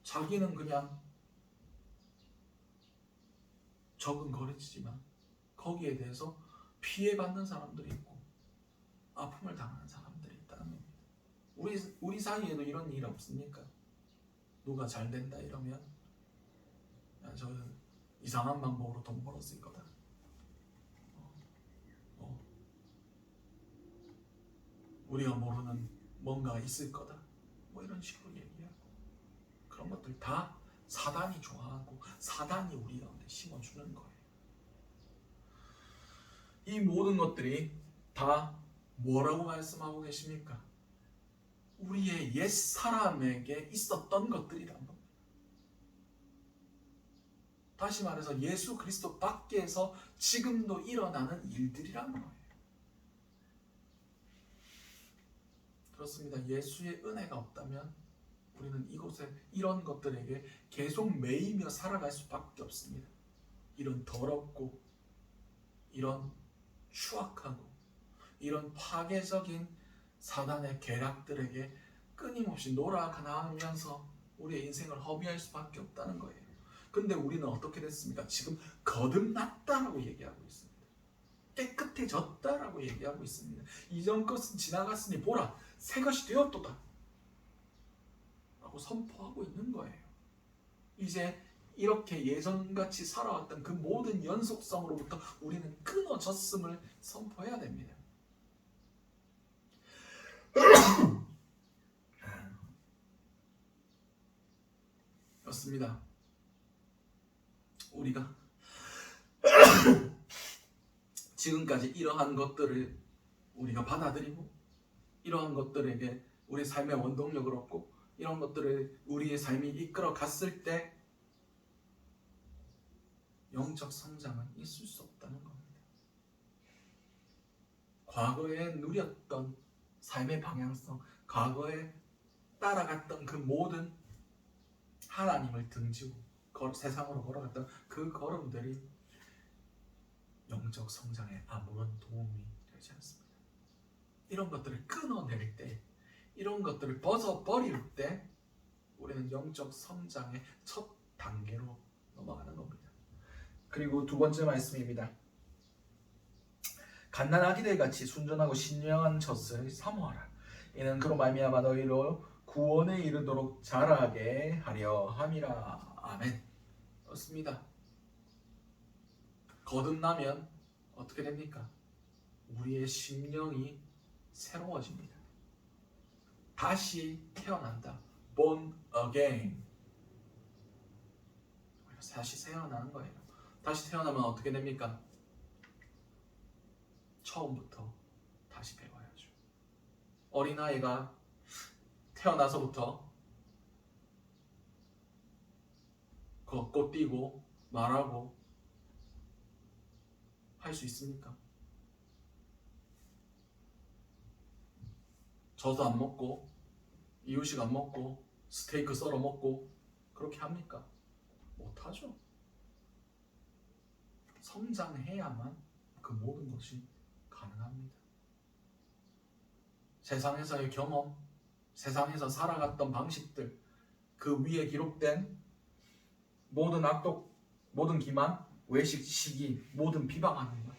자기는 그냥 적은 거래지만 거기에 대해서 피해받는 사람들이 있고 아픔을 당하는 사람들이 있다는 겁니다. 우리 사이에도 이런 일 없습니까? 누가 잘 된다 이러면 야, 저 이상한 방법으로 돈 벌었을 거다. 우리가 모르는 뭔가 있을 거다. 뭐 이런 식으로 얘기하고 그런 것들 다 사단이 좋아하고 사단이 우리 가운데 심어주는 거예요. 이 모든 것들이 다 뭐라고 말씀하고 계십니까? 우리의 옛 사람에게 있었던 것들이란 겁니다. 다시 말해서 예수 그리스도 밖에서 지금도 일어나는 일들이란 거예요. 그렇습니다. 예수의 은혜가 없다면 우리는 이곳에 이런 것들에게 계속 매이며 살아갈 수밖에 없습니다. 이런 더럽고 이런 추악하고 이런 파괴적인 사단의 계략들에게 끊임없이 놀아나가면서 우리의 인생을 허비할 수밖에 없다는 거예요. 근데 우리는 어떻게 됐습니까? 지금 거듭났다라고 얘기하고 있습니다. 깨끗해졌다라고 얘기하고 있습니다. 이전 것은 지나갔으니 보라 새 것이 되었도다 라고 선포하고 있는 거예요. 이제 이렇게 예전같이 살아왔던 그 모든 연속성으로부터 우리는 끊어졌음을 선포해야 됩니다. 그렇습니다. 우리가 지금까지 이러한 것들을 우리가 받아들이고 이러한 것들에게 우리 삶의 원동력을 얻고 이런 것들을 우리의 삶이 이끌어 갔을 때 영적 성장은 있을 수 없다는 겁니다. 과거에 누렸던 삶의 방향성, 과거에 따라갔던 그 모든 하나님을 등지고 세상으로 걸어갔던 그 걸음들이 영적 성장에 아무런 도움이 되지 않습니다. 이런 것들을 끊어낼 때, 이런 것들을 벗어버릴 때 우리는 영적 성장의 첫 단계로 넘어가는 겁니다. 그리고 두 번째 말씀입니다. 갓난 아기들 같이 순전하고 신령한 젖을 사모하라. 이는 그로 말미암아 너희로 구원에 이르도록 자라게 하려 함이라. 아멘. 그렇습니다. 거듭나면 어떻게 됩니까? 우리의 심령이 새로워집니다. 다시 태어난다. Born again. 다시 태어나는 거예요. 다시 태어나면 어떻게 됩니까? 처음부터 다시 배워야죠. 어린아이가 태어나서부터 걷고 뛰고 말하고 할 수 있습니까? 저도 안 먹고 이유식 안 먹고 스테이크 썰어 먹고 그렇게 합니까? 못하죠. 성장해야만 그 모든 것이 가능합니다. 세상에서의 경험, 세상에서 살아갔던 방식들, 그 위에 기록된 모든 악독, 모든 기만, 외식, 시기, 모든 비방하는 것,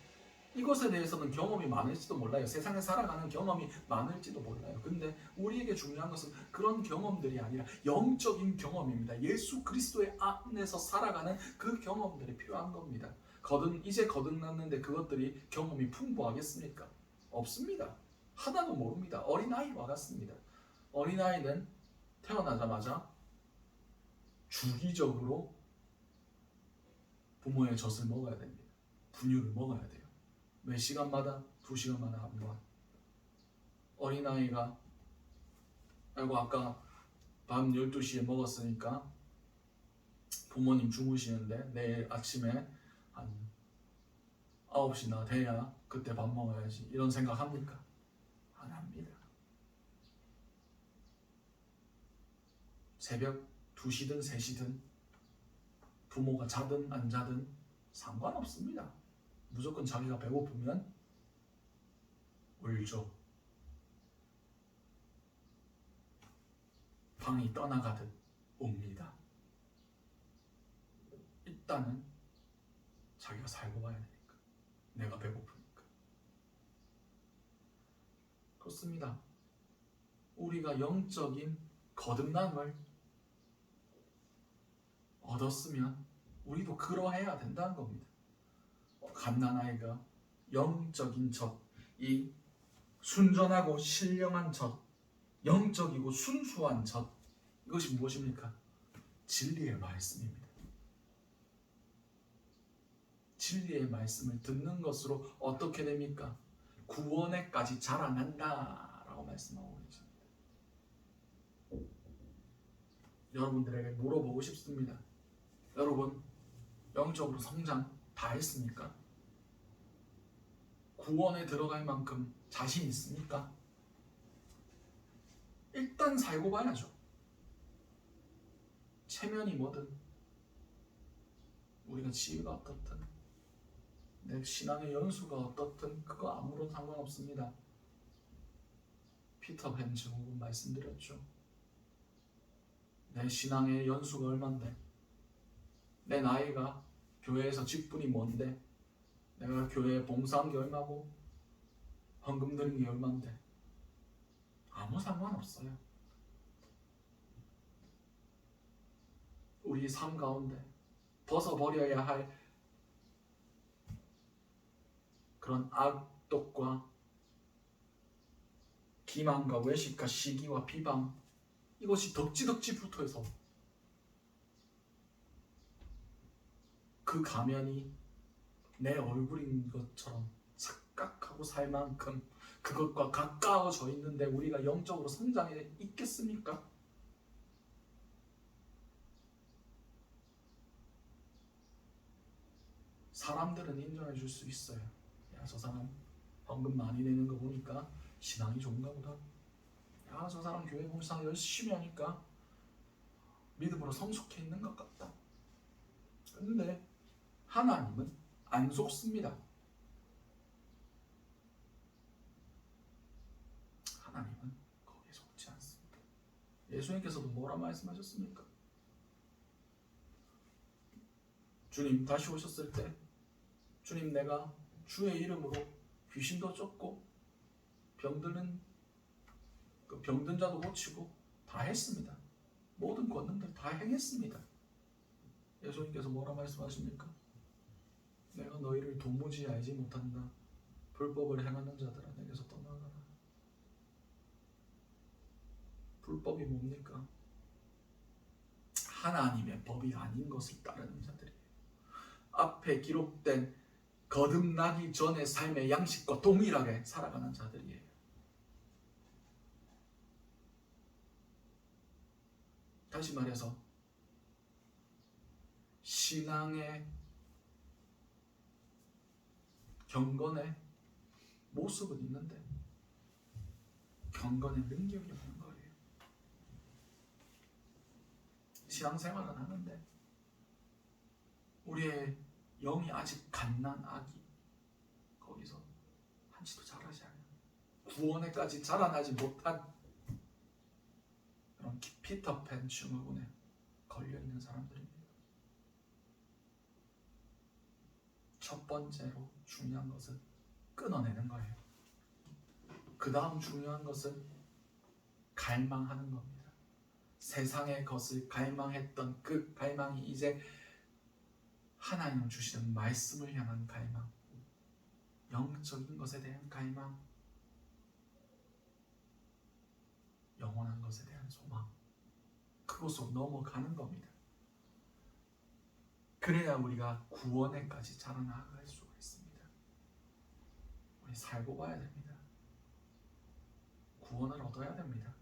이것에 대해서는 경험이 많을지도 몰라요. 세상에 살아가는 경험이 많을지도 몰라요. 근데 우리에게 중요한 것은 그런 경험들이 아니라 영적인 경험입니다. 예수 그리스도의 안에서 살아가는 그 경험들이 필요한 겁니다. 이제 거듭났는데 그것들이 경험이 풍부하겠습니까? 없습니다. 하나도 모릅니다. 어린아이와 같습니다. 어린아이는 태어나자마자 주기적으로 부모의 젖을 먹어야 됩니다. 분유를 먹어야 돼요. 몇 시간마다? 2시간마다 한 번. 어린아이가 아이고 아까 밤 12시에 먹었으니까 부모님 주무시는데 내일 아침에 한 9시나 돼야 그때 밥 먹어야지, 이런 생각 합니까? 안 합니다. 새벽 2시든 3시든 부모가 자든 안 자든 상관없습니다. 무조건 자기가 배고프면 울죠. 방이 떠나가듯 옵니다. 일단은 자기가 살고 봐야 되니까. 내가 배고프니까. 그렇습니다. 우리가 영적인 거듭남을 얻었으면 우리도 그러해야 된다는 겁니다. 갓난아이가 영적인 젖, 이 순전하고 신령한 젖, 영적이고 순수한 젖, 이것이 무엇입니까? 진리의 말씀입니다. 진리의 말씀을 듣는 것으로 어떻게 됩니까? 구원에까지 자라난다 라고 말씀하고 계십니다. 여러분들에게 물어보고 싶습니다. 여러분, 영적으로 성장 다 했습니까? 구원에 들어갈 만큼 자신 있습니까? 일단 살고 봐야죠. 체면이 뭐든, 우리가 지위가 어떻든, 내 신앙의 연수가 어떻든 그거 아무런 상관없습니다. 피터 벤 증후군 말씀드렸죠. 내 신앙의 연수가 얼만데, 내 나이가 교회에서 직분이 뭔데, 내가 교회에 봉사한 게 얼마고 헌금 드린 게 얼만데, 아무 상관없어요. 우리 삶 가운데 벗어버려야 할 그런 악독과 기만과 외식과 시기와 비방, 이것이 덕지덕지 붙어서 그 가면이 내 얼굴인 것처럼 착각하고 살 만큼 그것과 가까워져 있는데 우리가 영적으로 성장해 있겠습니까? 사람들은 인정해 줄 수 있어요. 야, 저 사람 헌금 많이 내는 거 보니까 신앙이 좋은가 보다. 야, 저 사람 교회 봉사 열심히 하니까 믿음으로 성숙해 있는 것 같다. 근데 하나님은 안 속습니다. 하나님은 거기에 속지 않습니다. 예수님께서도 뭐라 말씀하셨습니까? 주님 다시 오셨을 때, 주님 내가 주의 이름으로 귀신도 쫓고 병든 자도 고치고 다 했습니다. 모든 권능들 다 행했습니다. 예수님께서 뭐라 말씀하십니까? 내가 너희를 도무지 알지 못한다. 불법을 행하는 자들아 내게서 떠나가라. 불법이 뭡니까? 하나님의 법이 아닌 것을 따르는 자들이에요. 앞에 기록된 거듭나기 전의 삶의 양식과 동일하게 살아가는 자들이에요. 다시 말해서 신앙의 경건의 모습은 있는데 경건의 능력이 없는 거예요. 신앙생활은 하는데 우리의 영이 아직 갓난아기, 거기서 한치도 자라지 않아요. 구원에까지 자라나지 못한 그런 피터팬 증후군에 걸려있는 사람들입니다. 첫 번째로 중요한 것은 끊어내는 거예요. 그 다음 중요한 것은 갈망하는 겁니다. 세상의 것을 갈망했던 그 갈망이 이제 하나님 주시는 말씀을 향한 갈망, 영적인 것에 대한 갈망, 영원한 것에 대한 소망, 그곳으로 넘어가는 겁니다. 그래야 우리가 구원에까지 자라나갈 수가 있습니다. 우리 살고 봐야 됩니다. 구원을 얻어야 됩니다.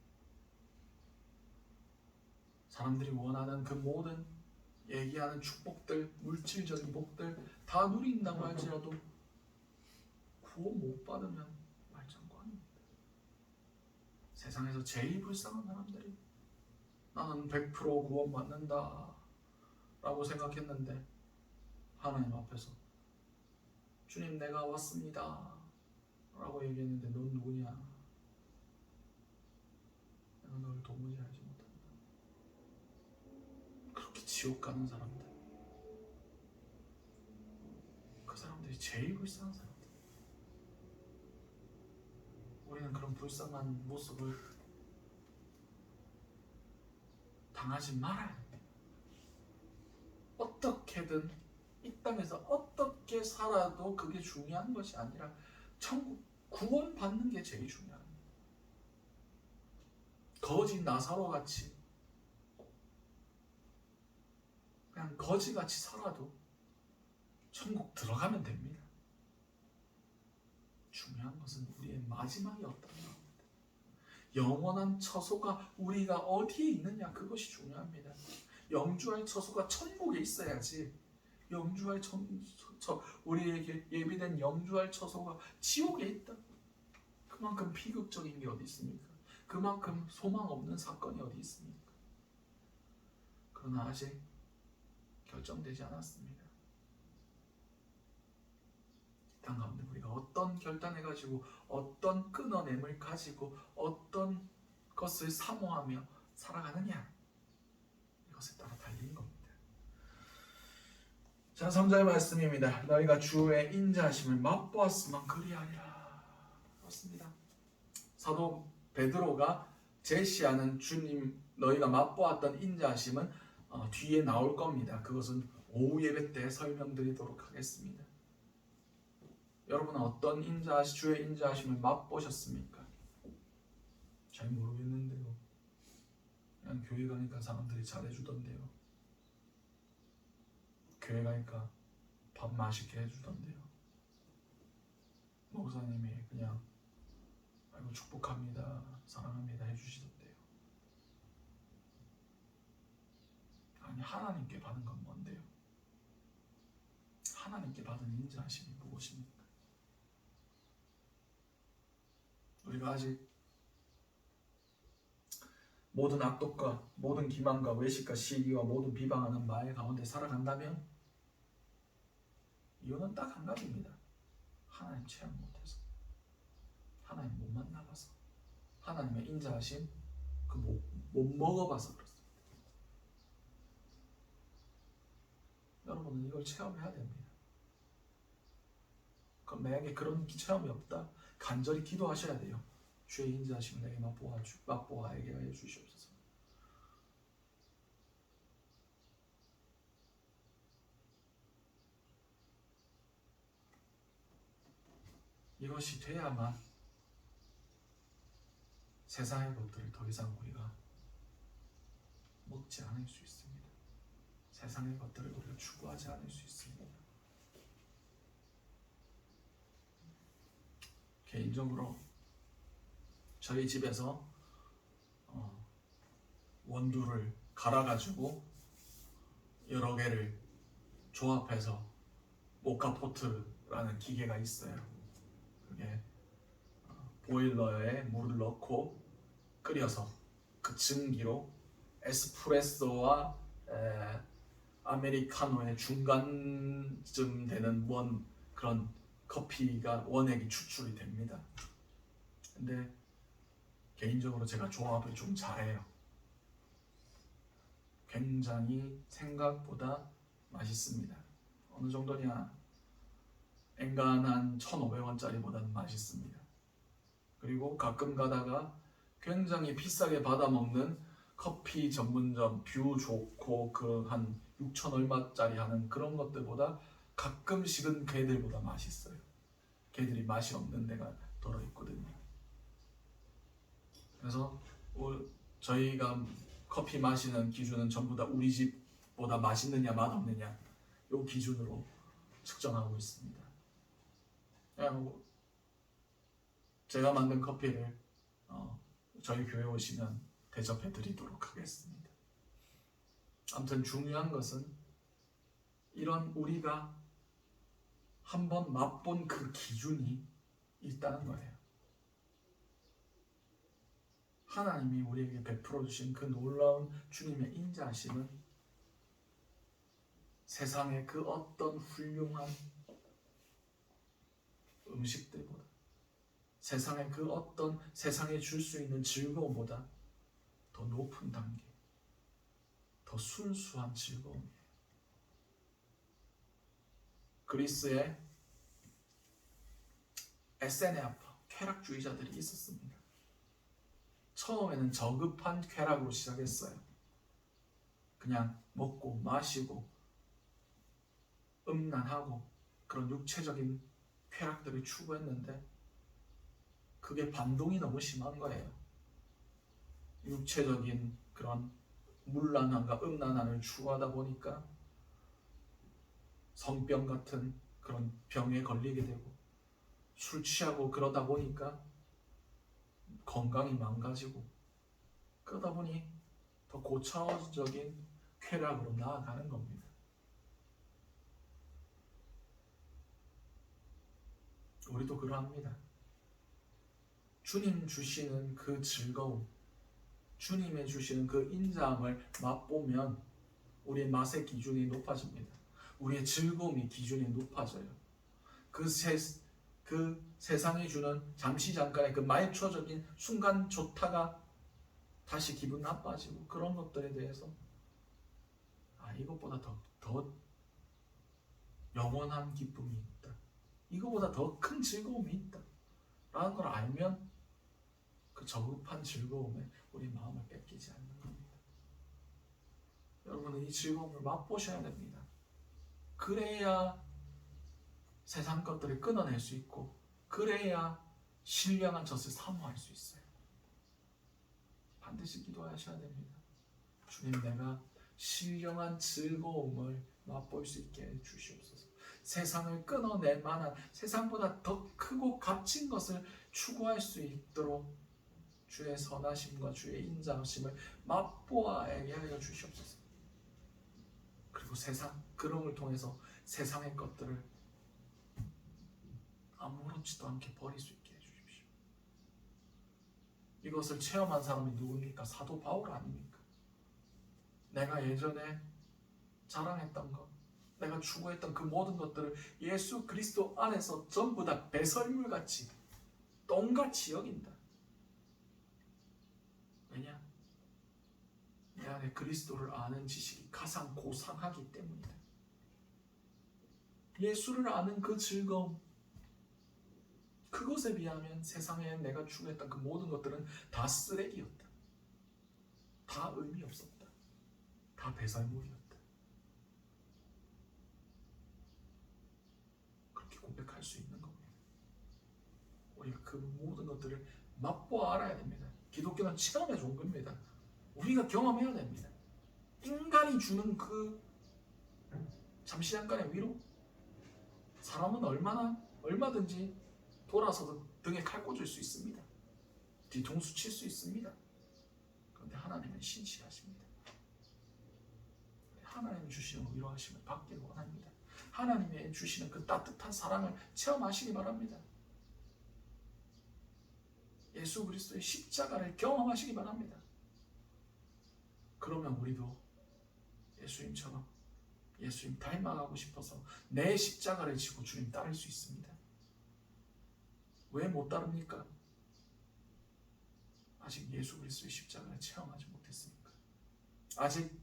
사람들이 원하는 그 모든 얘기하는 축복들, 물질적인 복들 다 누린다고 할지라도 구원 못 받으면 말짱꽝입니다. 세상에서 제일 불쌍한 사람들이 나는 100% 구원 받는다 라고 생각했는데 하나님 앞에서 주님 내가 왔습니다 라고 얘기했는데 넌 누구냐? 내가 너를 도무지 알지 못한다. 그렇게 지옥 가는 사람들, 그 사람들이 제일 불쌍한 사람들. 우리는 그런 불쌍한 모습을 당하지 말아야 됩니다. 어떻게든 이 땅에서 어떻게 살아도 그게 중요한 것이 아니라 천국 구원 받는 게 제일 중요합니다. 거지 나사로 같이 그냥 거지같이 살아도 천국 들어가면 됩니다. 중요한 것은 우리의 마지막이 어떤가 합니다. 영원한 처소가 우리가 어디에 있느냐, 그것이 중요합니다. 영주할 처소가 천국에 있어야지, 영주할 우리에게 예비된 영주할 처소가 지옥에 있다. 그만큼 비극적인 게 어디 있습니까? 그만큼 소망 없는 사건이 어디 있습니까? 그러나 아직 결정되지 않았습니다. 땅 가운데 우리가 어떤 결단해가지고 어떤 끊어냄을 가지고 어떤 것을 사모하며 살아가느냐, 이것에 따라 달린 겁니다. 자, 3절 말씀입니다. 너희가 주의 인자하심을 맛보았으면 그리하리라. 그렇습니다. 사도 베드로가 제시하는 주님 너희가 맛보았던 인자하심은 뒤에 나올 겁니다. 그것은 오후 예배 때 설명드리도록 하겠습니다. 여러분은 어떤 주의 인자하심을 맛보셨습니까? 잘 모르겠는데요. 그냥 교회 가니까 사람들이 잘해주던데요. 교회 가니까 밥 맛있게 해주던데요. 목사님이 그냥 아이고 축복합니다, 사랑합니다 해주시던데요. 아니, 하나님께 받은 건 뭔데요? 하나님께 받은 인자하심이 무엇입니까? 우리가 아직 모든 악독과 모든 기만과 외식과 시기와 모든 비방하는 말 가운데 살아간다면 이유는 딱 한 가지입니다. 하나님 체험 못해서, 하나님 못 만나봐서, 하나님의 인자하심 못 먹어봐서 그렇습니다. 여러분은 이걸 체험해야 됩니다. 그럼 만약에 그런 체험이 없다, 간절히 기도하셔야 돼요. 주의 인자하심을 내게 맛보아게 하여 주시옵소서. 이것이 돼야만 세상의 것들을 더 이상 우리가 먹지 않을 수 있습니다. 세상의 것들을 우리가 추구하지 않을 수 있습니다. 개인적으로 저희 집에서 원두를 갈아가지고 여러 개를 조합해서 모카포트라는 기계가 있어요. 그게 보일러에 물을 넣고 끓여서 그 증기로 에스프레소와 아메리카노의 중간쯤 되는 그런 커피가 원액이 추출이 됩니다. 근데 개인적으로 제가 조합을 좀 잘해요. 굉장히 생각보다 맛있습니다. 어느 정도냐? 엔간한 1,500원짜리보다는 맛있습니다. 그리고 가끔 가다가 굉장히 비싸게 받아먹는 커피 전문점 뷰 좋고 그 한 6천 얼마짜리 하는 그런 것들보다 가끔씩은 걔들보다 맛있어요. 걔들이 맛이 없는 데가 들어있거든요. 그래서 저희가 커피 마시는 기준은 전부 다 우리 집보다 맛있느냐 맛없느냐 요 기준으로 측정하고 있습니다. 그냥 제가 만든 커피를 저희 교회 오시면 대접해 드리도록 하겠습니다. 아무튼 중요한 것은 이런 우리가 한번 맛본 그 기준이 있다는 거예요. 하나님이 우리에게 베풀어 주신 그 놀라운 주님의 인자하심은 세상의 그 어떤 훌륭한 음식들보다, 세상의 그 어떤 세상에 줄 수 있는 즐거움보다 더 높은 단계, 더 순수한 즐거움이에요. 그리스에 에세네아파 쾌락주의자들이 있었습니다. 처음에는 저급한 쾌락으로 시작했어요. 그냥 먹고 마시고 음란하고 그런 육체적인 쾌락들을 추구했는데 그게 반동이 너무 심한 거예요. 육체적인 그런 문란함과 음란함을 추구하다 보니까 성병 같은 그런 병에 걸리게 되고 술 취하고 그러다 보니까 건강이 망가지고 그러다 보니 더 고차원적인 쾌락으로 나아가는 겁니다. 우리도 그러합니다. 주님 주시는 그 즐거움, 주님의 주시는 그 인자함을 맛보면 우리의 맛의 기준이 높아집니다. 우리의 즐거움의 기준이 높아져요. 그 세상이 주는 잠시 잠깐의 그 말초적인 순간 좋다가 다시 기분 나빠지고 그런 것들에 대해서 이것보다 더 영원한 기쁨이 있다. 이거보다 더 큰 즐거움이 있다. 라는 걸 알면 그 저급한 즐거움에 우리 마음을 뺏기지 않는 겁니다. 여러분은 이 즐거움을 맛보셔야 됩니다. 그래야 세상 것들을 끊어낼 수 있고 그래야 신령한 젖을 사모할 수 있어요. 반드시 기도하셔야 됩니다. 주님, 내가 신령한 즐거움을 맛볼 수 있게 해주시옵소서. 세상을 끊어낼 만한 세상보다 더 크고 값진 것을 추구할 수 있도록 주의 선하심과 주의 인자하심을 맛보아야 하여 주시옵소서. 그리고 그럼을 통해서 세상의 것들을 아무렇지도 않게 버릴 수 있게 해주십시오. 이것을 체험한 사람이 누굽니까? 사도 바울 아닙니까? 내가 예전에 자랑했던 것, 내가 추구했던 그 모든 것들을 예수 그리스도 안에서 전부 다 배설물같이 똥같이 여긴다. 왜냐? 내 안에 그리스도를 아는 지식이 가장 고상하기 때문이다. 예수를 아는 그 즐거움, 그것에 비하면 세상에 내가 추구했던 그 모든 것들은 다 쓰레기였다. 다 의미 없었다. 다 배설물이었다. 그렇게 고백할 수 있는 겁니다. 우리가 그 모든 것들을 맛보아 알아야 됩니다. 기독교는 체험의 종교입니다. 우리가 경험해야 됩니다. 인간이 주는 그 잠시 잠깐의 위로, 사람은 얼마든지 돌아서서 등에 칼 꽂을 수 있습니다. 뒤통수 칠 수 있습니다. 그런데 하나님은 신실하십니다. 하나님 주시는 위로하심을 받기를 원합니다. 하나님의 주시는 그 따뜻한 사랑을 체험하시기 바랍니다. 예수 그리스도의 십자가를 경험하시기 바랍니다. 그러면 우리도 예수님처럼 예수님 닮아가고 싶어서 내 십자가를 지고 주님 따를 수 있습니다. 왜 못 따릅니까? 아직 예수 그리스도의 십자가를 체험하지 못했으니까. 아직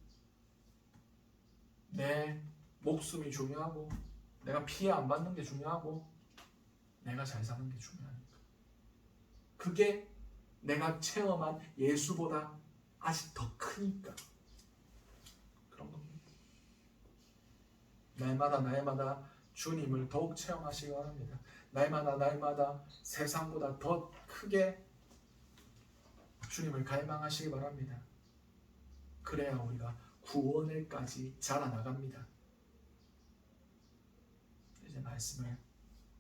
내 목숨이 중요하고 내가 피해 안 받는 게 중요하고 내가 잘 사는 게 중요하니까. 그게 내가 체험한 예수보다 아직 더 크니까 그런 겁니다. 날마다 주님을 더욱 체험하시기 바랍니다. 날마다 세상보다 더 크게 주님을 갈망하시기 바랍니다. 그래야 우리가 구원에까지 자라나갑니다. 이제 말씀을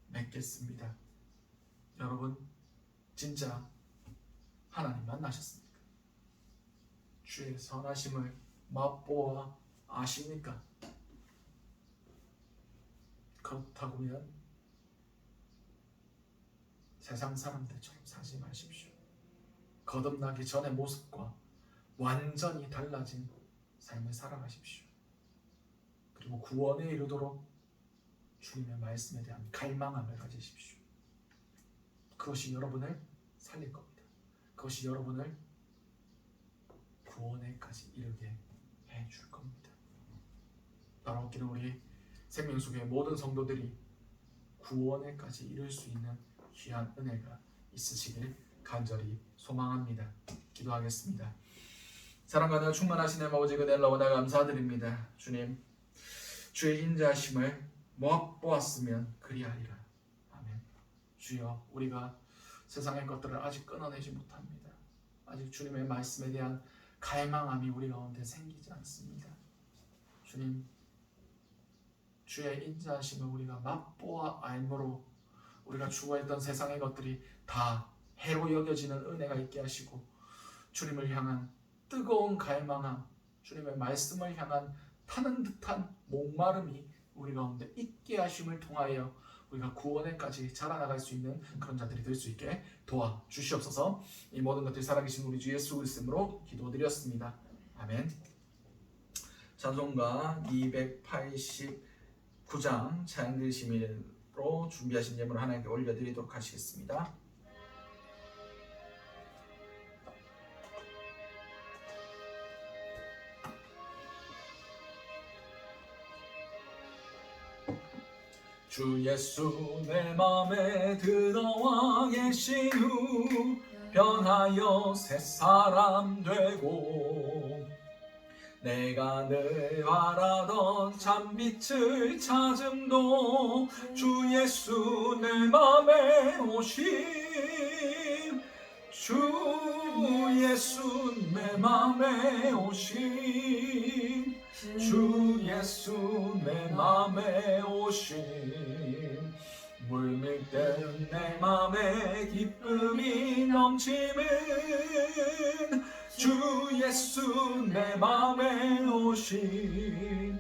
맺겠습니다. 여러분 진짜 하나님 만나셨습니까? 주의 선하심을 맛보아 아십니까? 그렇다면 세상 사람들처럼 사지 마십시오. 거듭나기 전의 모습과 완전히 달라진 삶을 살아가십시오. 그리고 구원에 이르도록 주님의 말씀에 대한 갈망함을 가지십시오. 그것이 여러분을 살릴 겁니다. 그것이 여러분을 구원에까지 이르게 해줄 겁니다. 바로 얻기는 우리 생명수교의 모든 성도들이 구원에까지 이룰 수 있는 귀한 은혜가 있으시길 간절히 소망합니다. 기도하겠습니다. 사랑과 충만하신 아버지 그대를 너무나 감사드립니다. 주님, 주의 인자하심을 맛보았으면 그리하리라. 아멘. 주여, 우리가 세상의 것들을 아직 끊어내지 못합니다. 아직 주님의 말씀에 대한 갈망함이 우리 가운데 생기지 않습니다. 주님, 주의 인자하심을 우리가 맛보아 알므로 우리가 추구했던 세상의 것들이 다 해로 여겨지는 은혜가 있게 하시고 주님을 향한 뜨거운 갈망함, 주님의 말씀을 향한 타는 듯한 목마름이 우리 가운데 있게 하심을 통하여 우리가 구원에까지 자라나갈 수 있는 그런 자들이 될 수 있게 도와주시옵소서. 이 모든 것들이 살아계신 우리 주 예수 그리스도로 기도드렸습니다. 아멘. 찬송가 289장 찬양 드리심으로 준비하신 예물을 하나님께 올려드리도록 하시겠습니다. 주 예수 내 맘에 들어와 계신 후 변하여 새 사람 되고 내가 늘 바라던 참빛을 찾음도 주 예수 내 맘에 오심 주 예수 내 맘에 오심 주 예수 내 맘에 오심 물밀듯 내 맘에 기쁨이 넘치는 주 예수 내 맘에 오심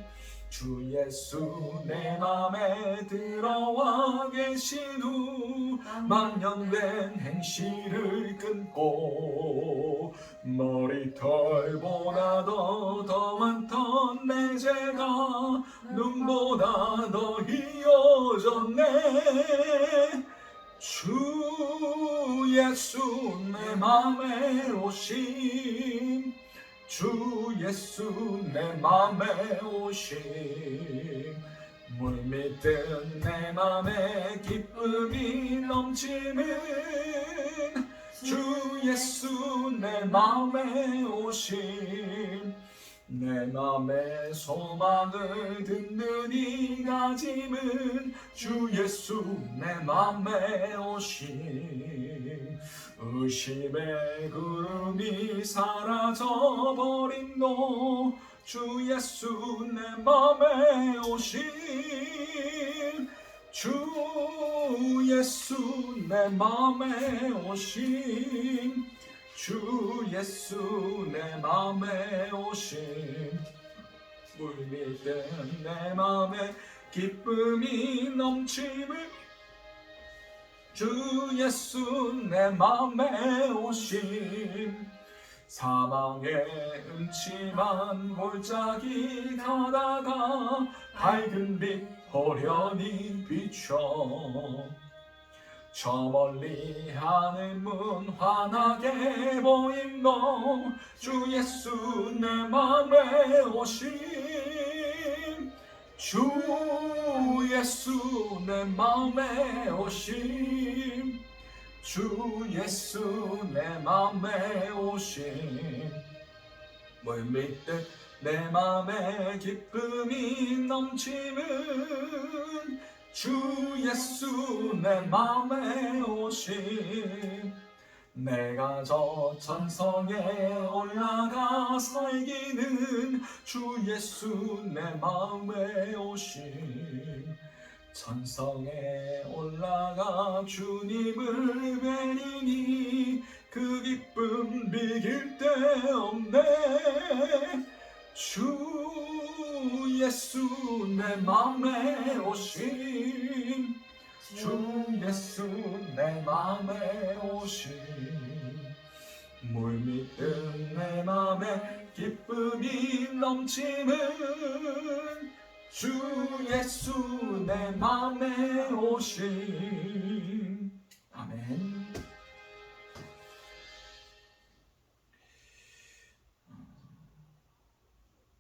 주 예수 내 맘에 들어와 계신 후 만연된 행실을 끊고 머리털보다도 더 많던 내 죄가 눈보다 더 희어졌네 주 예수 내 맘에 오심 주 예수 내 맘에 오심 물밀듯 내 맘에 기쁨이 넘치는 주 예수 내 맘에 오심 내 맘에 소망을 든든히 가짐은 주 예수 내 맘에 오심 의심의 구름이 사라져버림도 주 예수 내 맘에 오심 주 예수 내 맘에 오심 주 예수 내 맘에 오심 물밀듯 내 맘에 기쁨이 넘침을 주 예수 내 맘에 오심 사망의 음침한 골짜기 가다가 밝은 빛 호련히 비춰 저 멀리 하늘문 환하게 보임 너 주 예수 내 맘에 오심 주 예수 내 맘에 오심 주 예수 내 맘에 오심 뭘 믿듯 내 맘에 기쁨이 넘치는 주 예수 내 맘에 오심 내가 저 천성에 올라가 살기는 주 예수 내 맘에 오심 천성에 올라가 주님을 뵈리니 그 기쁨 비길 데 없네 주 예수 내 맘에 오심 주 예수 내 맘에 오심 물 믿음 내 맘에 기쁨이 넘치는 주 예수 내 맘에 오심 아멘.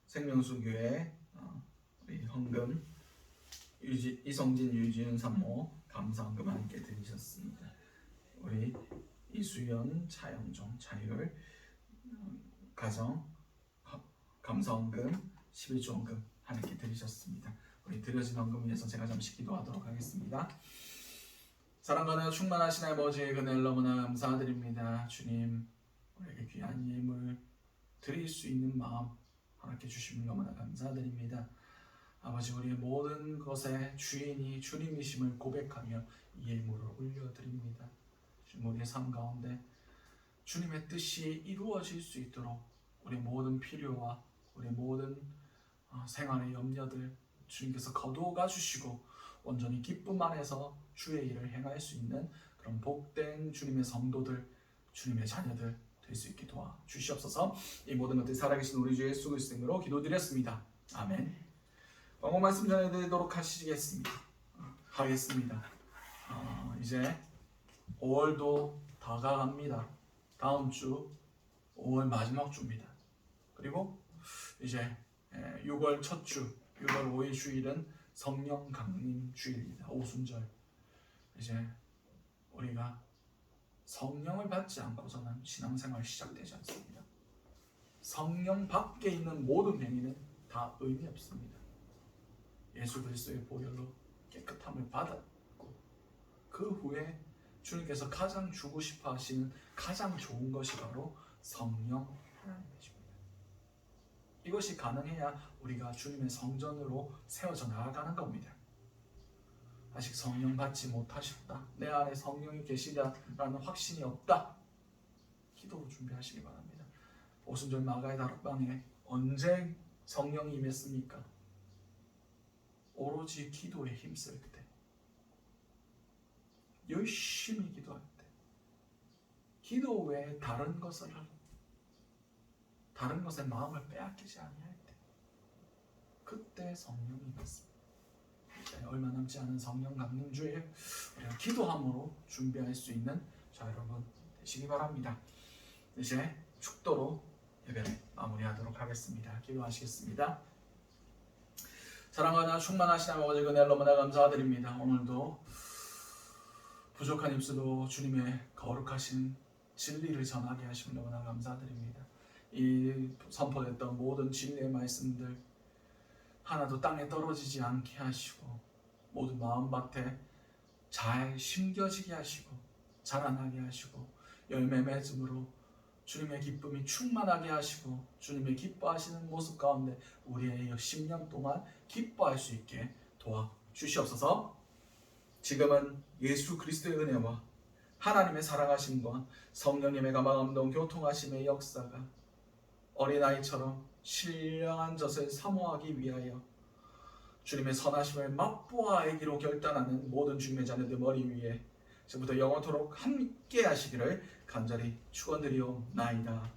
생명수교회 우리 헌금 이성진 유지은 산모 감사헌금 함께 드리셨습니다. 우리 이수연 차영종 차율 가정 감사헌금 11조헌금 함께 드리셨습니다. 우리 드려진 헌금 위해서 제가 잠시 기도하도록 하겠습니다. 사랑과 은혜가 충만하신 아버지의 은혜를 너무나 감사드립니다. 주님 우리에게 귀한 예물 드릴 수 있는 마음 허락해 주심을 너무나 감사드립니다. 아버지 우리의 모든 것의 주인이 주님이심을 고백하며 이 예물을 올려드립니다. 주님 우리의 삶 가운데 주님의 뜻이 이루어질 수 있도록 우리 모든 필요와 우리 모든 생활의 염려들 주님께서 거두어가 주시고 온전히 기쁨 안에서 주의 일을 행할 수 있는 그런 복된 주님의 성도들 주님의 자녀들 될 수 있게 도와주시옵소서. 이 모든 것들 살아계신 우리 주 예수 그리스도 이름으로 기도드렸습니다. 아멘. 광고 말씀 전해드리도록 하겠습니다. 이제 5월도 다가갑니다. 다음 주 5월 마지막 주입니다. 그리고 이제 6월 첫 주, 6월 5일 주일은 성령 강림 주일입니다. 오순절. 이제 우리가 성령을 받지 않고서는 신앙생활 시작되지 않습니다. 성령 밖에 있는 모든 행위는 다 의미 없습니다. 예수 그리스도의 보혈로 깨끗함을 받았고 그 후에 주님께서 가장 주고 싶어 하시는 가장 좋은 것이 바로 성령 하나님이십니다. 이것이 가능해야 우리가 주님의 성전으로 세워져 나아가는 겁니다. 아직 성령 받지 못하셨다, 내 안에 성령이 계시다라는 확신이 없다, 기도 준비하시기 바랍니다. 오순절 마가의 다락방에 언제 성령이 임했습니까? 오로지 기도에 힘쓸 때, 열심히 기도할 때, 기도 외에 다른 것에 마음을 빼앗기지 아니할 때, 그때 성령이 임했습니다. 얼마 남지 않은 성령 강림 주일 우리가 기도함으로 준비할 수 있는 자 여러분 되시기 바랍니다. 이제 축도로 예배를 마무리하도록 하겠습니다. 기도하시겠습니다. 사랑하나 충만하신 아버지 은혜를 너무나 감사드립니다. 오늘도 부족한 입술로 주님의 거룩하신 진리를 전하게 하심을 너무나 감사드립니다. 이 선포됐던 모든 진리의 말씀들 하나도 땅에 떨어지지 않게 하시고 모든 마음밭에 잘 심겨지게 하시고 자라나게 하시고 열매 맺음으로 주님의 기쁨이 충만하게 하시고 주님의 기뻐하시는 모습 가운데 우리의 10년 동안 기뻐할 수 있게 도와주시옵소서. 지금은 예수 그리스도의 은혜와 하나님의 사랑하심과 성령님의 감화감동 교통하심의 역사가 어린아이처럼 신령한 젖을 사모하기 위하여 주님의 선하심을 맛보아 알기로 결단하는 모든 주님의 자녀들 머리 위에 지금부터 영원토록 함께 하시기를 간절히 축원드리옵나이다.